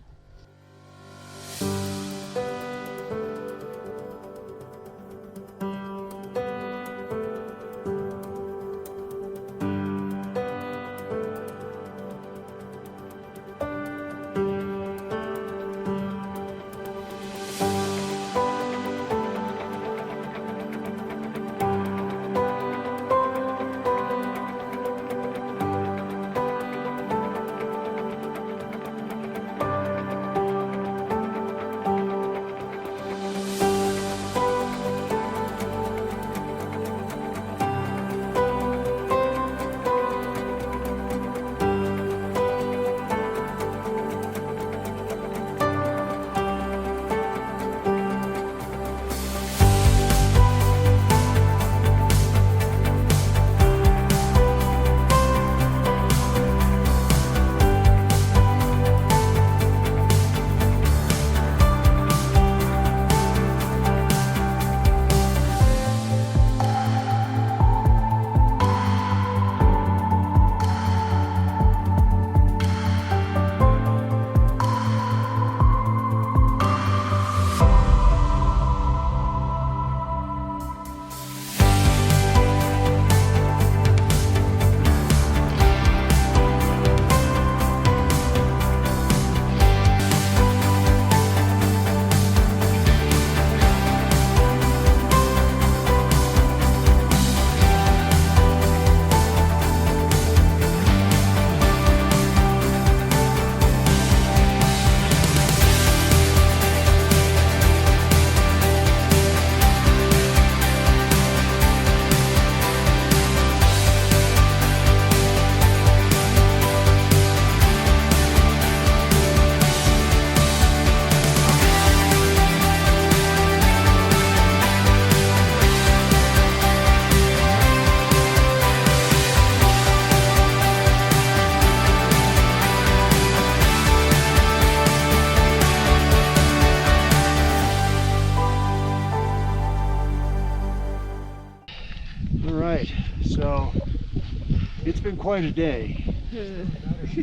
Speaker 1: It's been quite a day.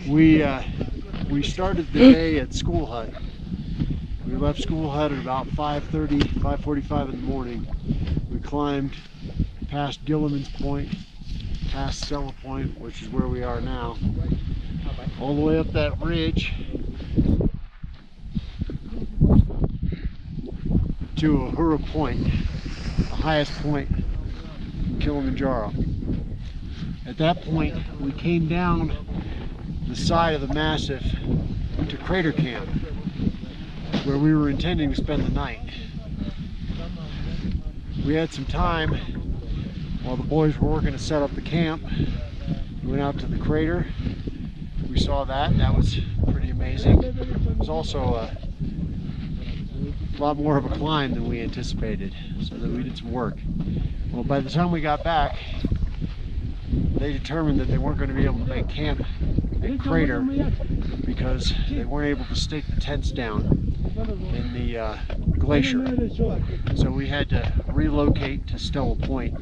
Speaker 1: We started the day at School Hut. We left School Hut at about 5:30, 5:45 in the morning. We climbed past Dillon's Point, past Stella Point, which is where we are now, all the way up that ridge to Uhuru Point, the highest point in Kilimanjaro. At that point, we came down the side of the massif to Crater Camp, where we were intending to spend the night. We had some time while the boys were working to set up the camp. We went out to the crater. We saw that. That was pretty amazing. It was also a lot more of a climb than we anticipated, so that we did some work. Well, by the time we got back, they determined that they weren't going to be able to make camp at Crater because they weren't able to stake the tents down in the glacier. So we had to relocate to Stella Point,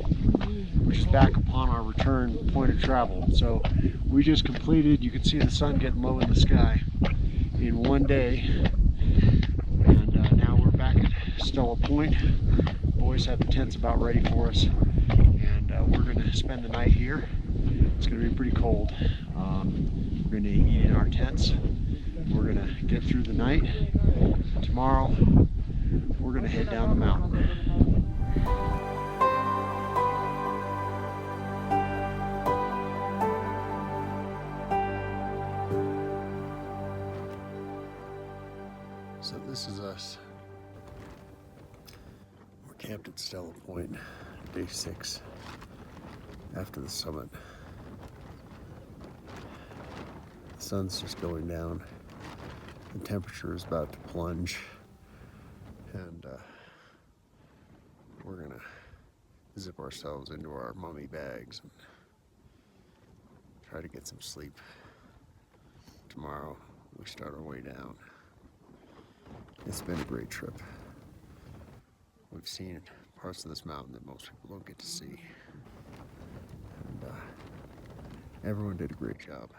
Speaker 1: which is back upon our return point of travel. So we just completed, you can see the sun getting low in the sky, in one day. And now we're back at Stella Point. Boys have the tents about ready for us. And we're going to spend the night here. It's going to be pretty cold. We're going to eat in our tents. We're going to get through the night. Tomorrow, we're going to head down the mountain. So this is us. We're camped at Stella Point, day 6 after the summit. The sun's just going down. The temperature is about to plunge, and we're gonna zip ourselves into our mummy bags and try to get some sleep. Tomorrow we start our way down. It's been a great trip. We've seen parts of this mountain that most people don't get to see, and everyone did a great job.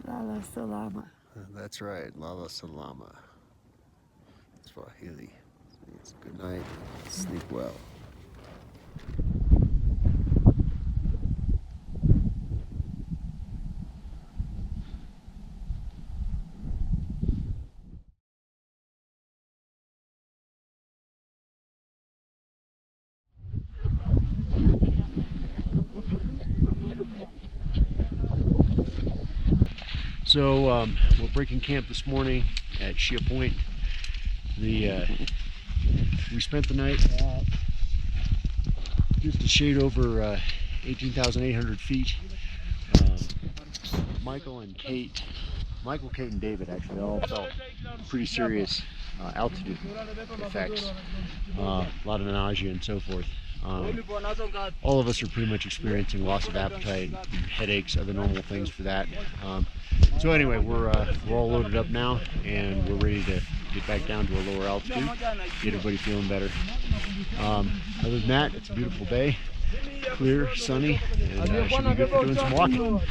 Speaker 12: Lala Salama.
Speaker 1: That's right, Lala Salama. Swahili. It's a good night. Sleep well. So we're breaking camp this morning at Shia Point. We spent the night at just a shade over 18,800 feet. Michael, Kate, and David actually all felt pretty serious altitude effects, a lot of nausea and so forth. All of us are pretty much experiencing loss of appetite, headaches, other normal things for that. So anyway, we're all loaded up now, and we're ready to get back down to a lower altitude, get everybody feeling better. Other than that, it's a beautiful day, clear, sunny, and should be good for doing some walking.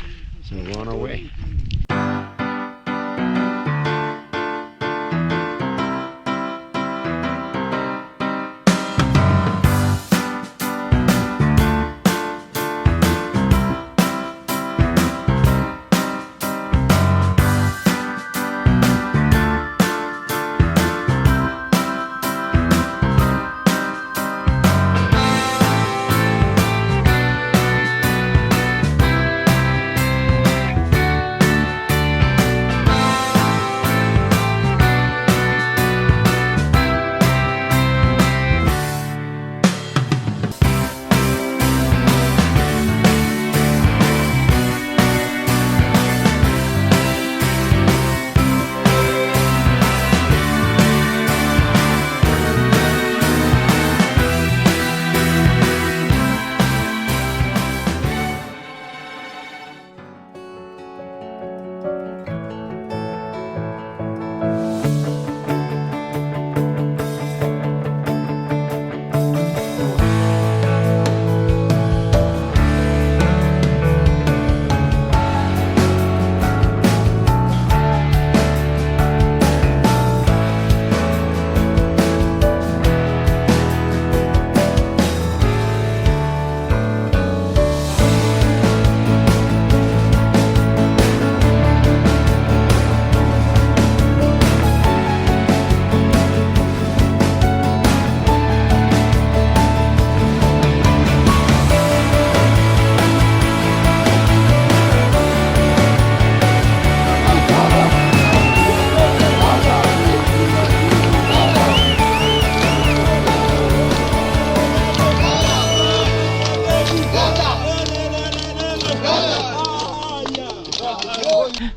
Speaker 1: So we're on our way.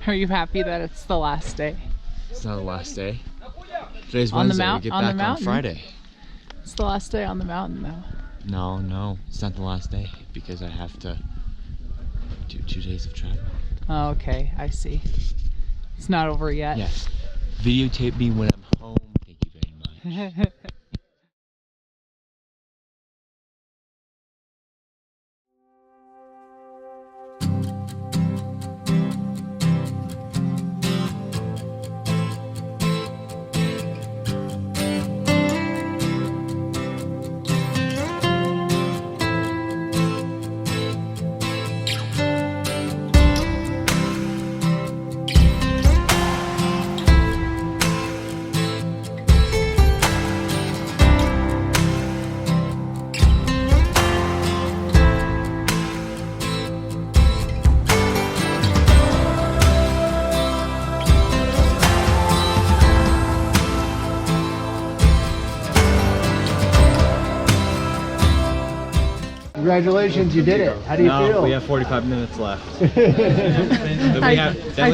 Speaker 8: Are you happy that it's the last day?
Speaker 12: It's not the last day. Today's
Speaker 8: On the
Speaker 12: Wednesday.
Speaker 8: mount-
Speaker 12: We get
Speaker 8: on the
Speaker 12: back on
Speaker 8: mountain?
Speaker 12: Friday.
Speaker 8: It's the last day on the mountain, though.
Speaker 12: No, it's not the last day because I have to do 2 days of travel.
Speaker 8: Oh, okay, I see. It's not over yet.
Speaker 12: Yes. Videotape me when I'm home. Thank you very much.
Speaker 1: Congratulations, you did it. How do you feel?
Speaker 12: We have 45 minutes left.
Speaker 8: I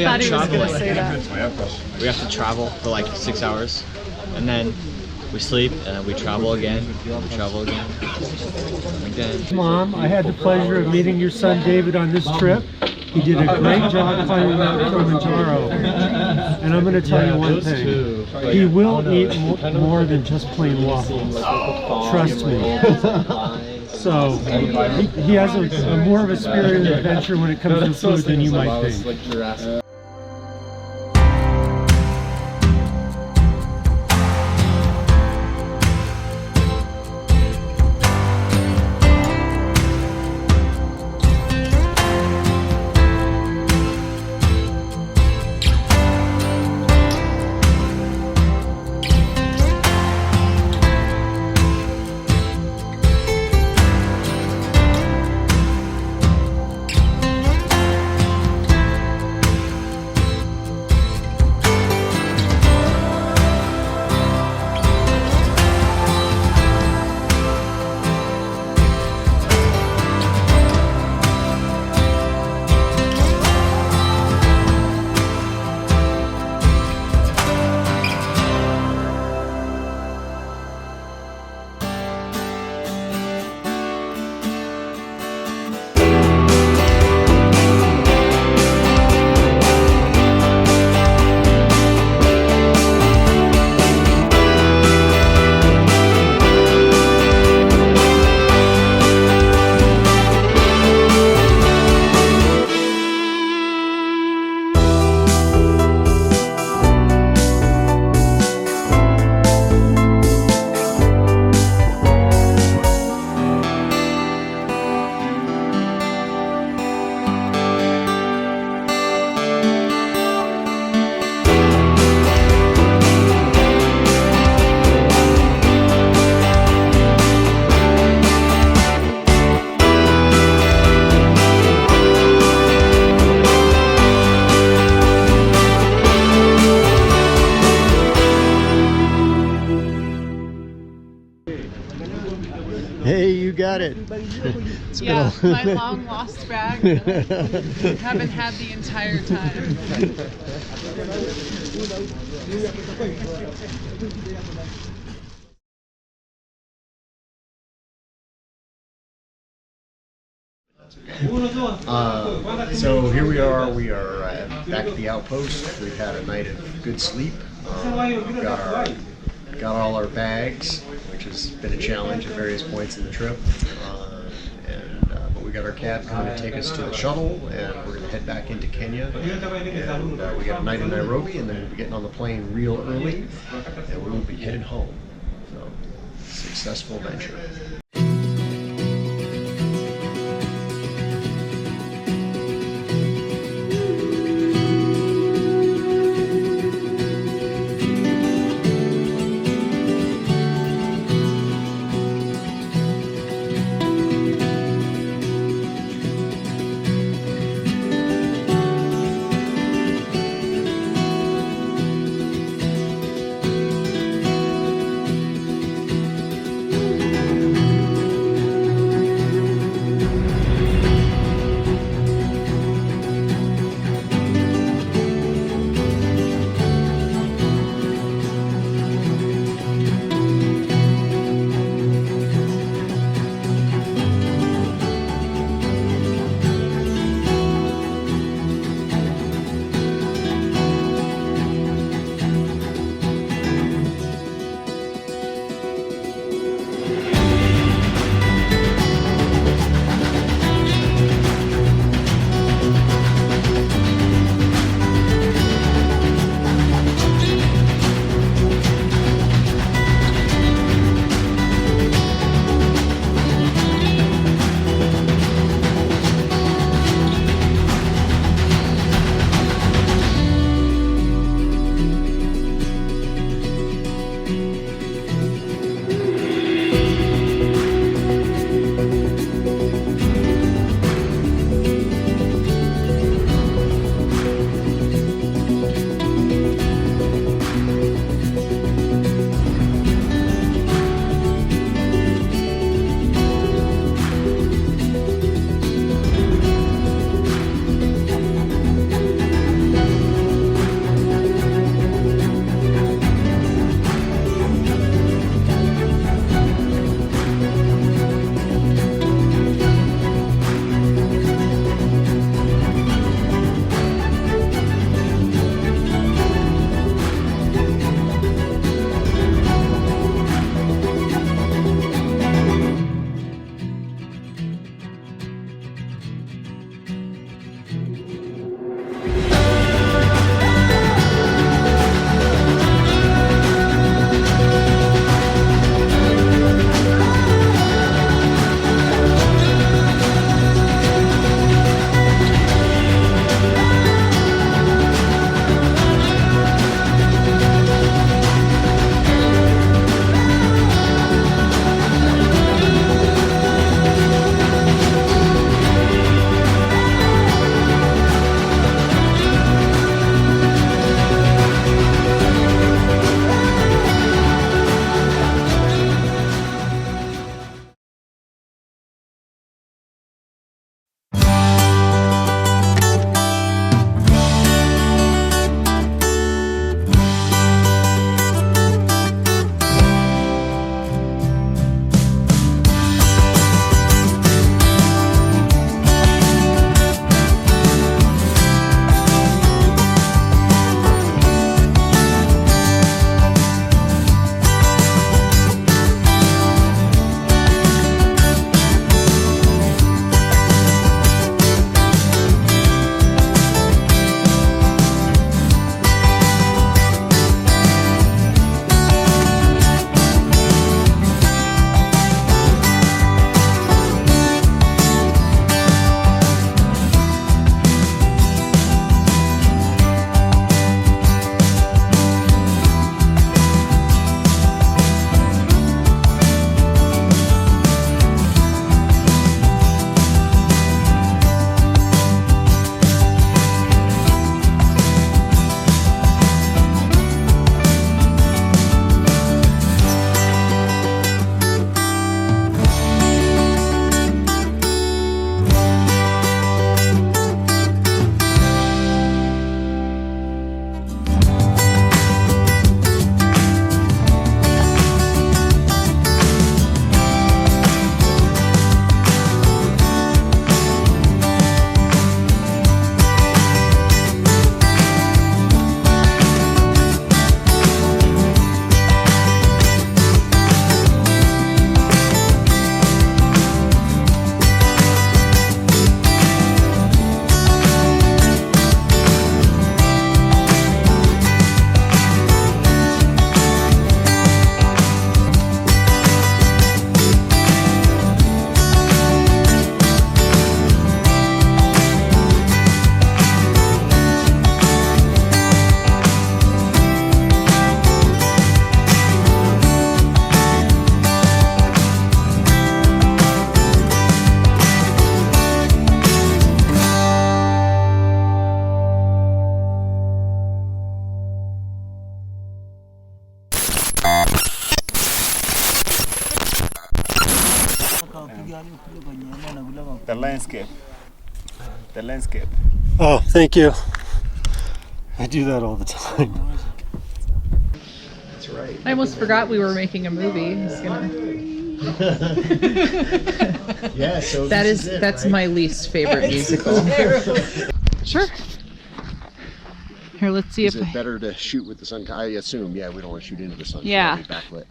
Speaker 8: thought he was going to say that.
Speaker 12: We have to travel for like 6 hours, and then we sleep, and then we travel again. We travel again. Again.
Speaker 9: Mom, I had the pleasure of meeting your son David on this trip. He did a great job climbing Mount Kilimanjaro. And I'm going to tell you one thing. He will eat more than just plain waffles. Trust me. So he has a more of a spirit of adventure when it comes to food than you might think.
Speaker 1: Hey, you got it.
Speaker 8: Yeah, my long lost bag that I haven't had the entire time.
Speaker 1: So here we are back at the Outpost. We've had a night of good sleep. We've got all our bags, which has been a challenge at various points in the trip. But we got our cab coming to take us to the shuttle, and we're going to head back into Kenya. And we got a night in Nairobi, and then we'll be getting on the plane real early, and we will be headed home. So, successful venture.
Speaker 11: The landscape. The landscape.
Speaker 9: Oh, thank you. I do that all the time.
Speaker 6: That's right.
Speaker 8: I almost forgot we were making a movie. I was gonna...
Speaker 1: Yeah, so
Speaker 8: that's
Speaker 1: right?
Speaker 8: my least favorite musical. Sure. Here, let's see
Speaker 1: Is
Speaker 8: if
Speaker 1: it better to shoot with the sun? I assume, yeah, we don't want to shoot into the sun. so
Speaker 8: Yeah.
Speaker 1: it'll be backlit.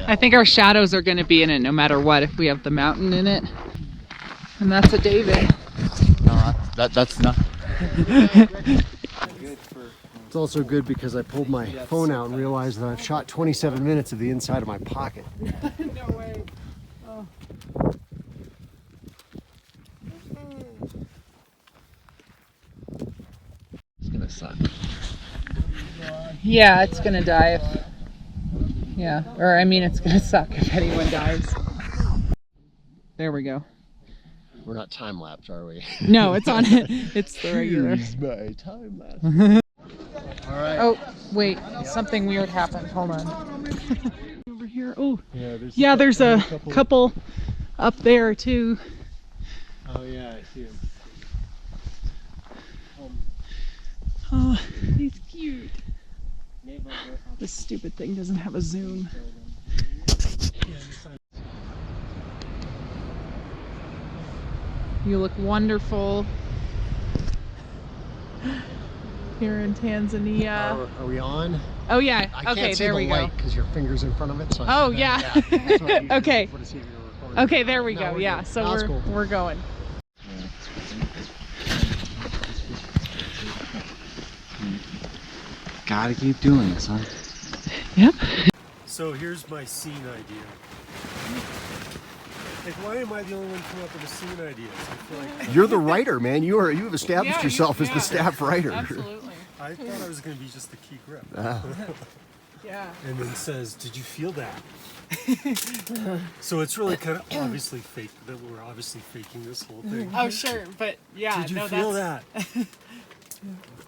Speaker 8: I think our shadows are going to be in it no matter what if we have the mountain in it. And that's a David.
Speaker 12: No, that's not.
Speaker 1: It's also good because I pulled my phone out and realized that I've shot 27 minutes of the inside of my pocket.
Speaker 3: No way. Oh.
Speaker 12: It's gonna suck.
Speaker 8: Yeah, it's going to die if... Yeah, or I mean it's going to suck if anyone dies. There we go.
Speaker 1: We're not time lapse, are we?
Speaker 8: No, it's on it. It's the regular.
Speaker 1: Here's my time lapse. All right.
Speaker 8: Oh, wait. Something weird happened. Hold on. Over here. Oh,
Speaker 9: Yeah,
Speaker 8: there's a couple up there too.
Speaker 9: Oh yeah, I see him.
Speaker 8: Oh, he's cute. This stupid thing doesn't have a zoom. You look wonderful here in Tanzania.
Speaker 1: Are we on?
Speaker 8: Oh yeah.
Speaker 1: I
Speaker 8: Okay,
Speaker 1: can't see
Speaker 8: there
Speaker 1: the
Speaker 8: we go.
Speaker 1: light because your finger's in front of it. So
Speaker 8: Oh yeah.
Speaker 1: that's what I usually
Speaker 8: Okay.
Speaker 1: look for to see if you're recording.
Speaker 8: Okay, there we
Speaker 1: No,
Speaker 8: go.
Speaker 1: we're
Speaker 8: Yeah.
Speaker 1: good.
Speaker 8: So
Speaker 1: That's cool.
Speaker 8: we're going.
Speaker 12: Gotta keep doing this, huh?
Speaker 8: Yep.
Speaker 9: So here's my scene idea. Like, why am I the only one coming up with a scene ideas? I feel like
Speaker 1: You're the writer, man. You've established
Speaker 8: Yeah,
Speaker 1: yourself as
Speaker 8: yeah.
Speaker 1: the staff writer.
Speaker 8: Absolutely.
Speaker 9: I thought I was going to be just the key grip.
Speaker 8: Yeah.
Speaker 9: And then says, "Did you feel that?" So it's really kind of obviously fake that we're obviously faking this whole thing.
Speaker 8: Oh sure, but yeah.
Speaker 9: Did you
Speaker 8: no,
Speaker 9: feel
Speaker 8: that's...
Speaker 9: that?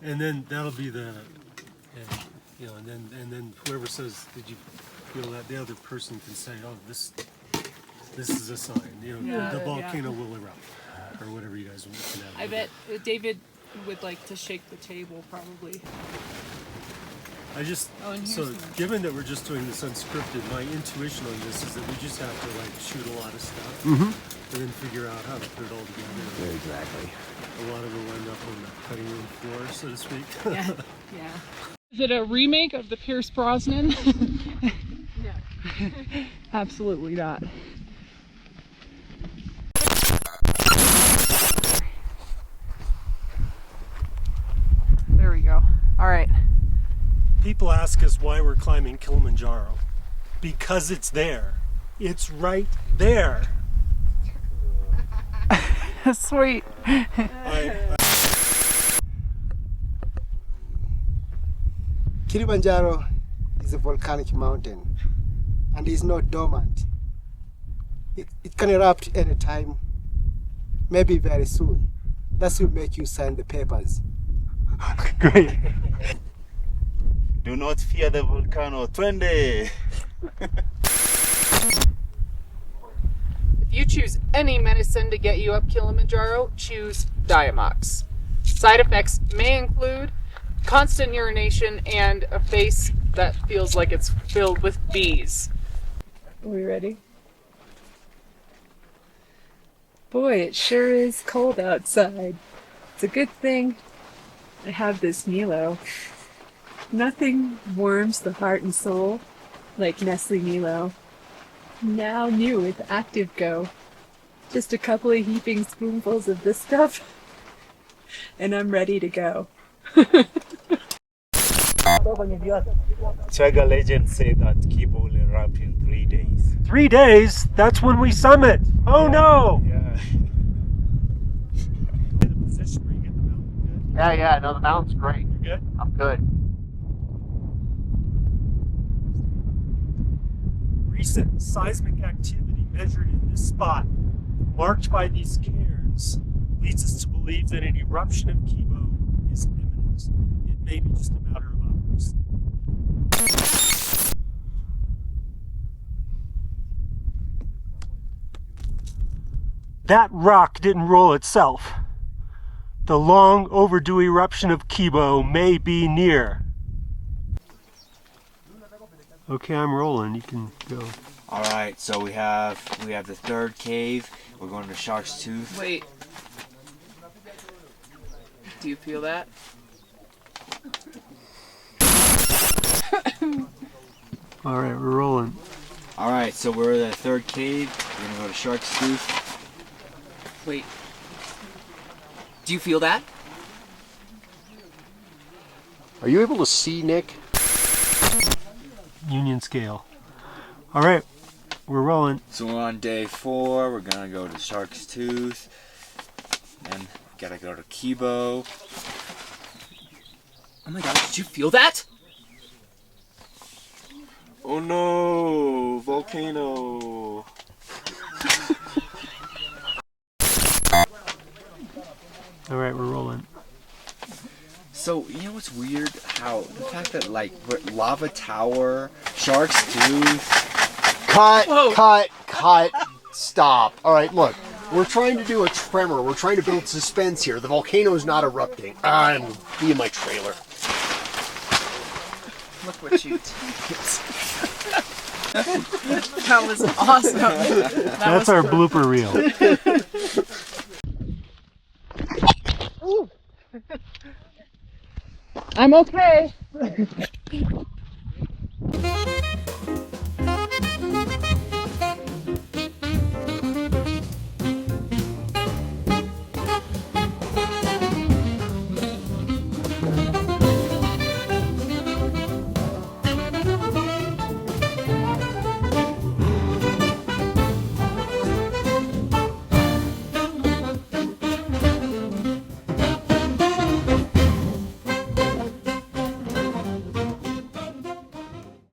Speaker 9: And then that'll be the, and then whoever says, "Did you feel that?" The other person can say, "Oh, this is a sign. The volcano will erupt," or whatever you guys want to know.
Speaker 3: I bet David would like to shake the table, probably.
Speaker 9: So given that we're just doing this unscripted, my intuition on this is that we just have to like shoot a lot of stuff and then figure out how to put it all together.
Speaker 1: Exactly.
Speaker 9: A lot of it will end up on the cutting room floor, so to speak.
Speaker 3: Yeah. Yeah.
Speaker 8: Is it a remake of the Pierce Brosnan?
Speaker 3: Yeah.
Speaker 8: Absolutely not. There we go. All right.
Speaker 9: People ask us why we're climbing Kilimanjaro. Because it's there. It's right there.
Speaker 8: Sweet.
Speaker 13: Kilimanjaro is a volcanic mountain and is not dormant. It can erupt any time, maybe very soon. That will make you sign the papers.
Speaker 9: Great.
Speaker 11: Do not fear the volcano. Twende!
Speaker 8: If you choose any medicine to get you up Kilimanjaro, choose Diamox. Side effects may include constant urination and a face that feels like it's filled with bees.
Speaker 3: Are we ready? Boy, it sure is cold outside. It's a good thing I have this Milo. Nothing warms the heart and soul like Nestle Milo. Now new with Active Go. Just a couple of heaping spoonfuls of this stuff, and I'm ready to go.
Speaker 11: Chaga legends say that Kibo will erupt in 3 days.
Speaker 9: 3 days? That's when we summit. Oh no!
Speaker 11: Yeah.
Speaker 1: Yeah. No, the mountain's great.
Speaker 9: You good?
Speaker 1: I'm good.
Speaker 9: Recent seismic activity measured in this spot, marked by these cairns, leads us to believe that an eruption of Kibo is imminent. It may be just a matter of hours. That rock didn't roll itself. The long overdue eruption of Kibo may be near. Okay, I'm rolling. You can go.
Speaker 12: All right, so we have the third cave. We're going to Shark's Tooth.
Speaker 8: Wait. Do you feel that?
Speaker 9: All right, we're rolling.
Speaker 12: All right, so we're at the third cave. We're gonna go to Shark's Tooth.
Speaker 8: Wait. Do you feel that?
Speaker 1: Are you able to see, Nick?
Speaker 9: Union scale. All right, we're rolling.
Speaker 12: So we're on day 4. We're gonna go to Shark's Tooth, and gotta go to Kibo.
Speaker 8: Oh my god, did you feel that?
Speaker 6: Oh no, volcano.
Speaker 9: All right, we're rolling.
Speaker 12: So, you know what's weird? How the fact that, like, Lava Tower, Shark's Tooth.
Speaker 1: Cut, stop. All right, look, we're trying to do a tremor. We're trying to build suspense here. The volcano's not erupting. I'm be in my trailer.
Speaker 8: Look what you did. That was awesome.
Speaker 9: That's our blooper reel.
Speaker 8: I'm okay.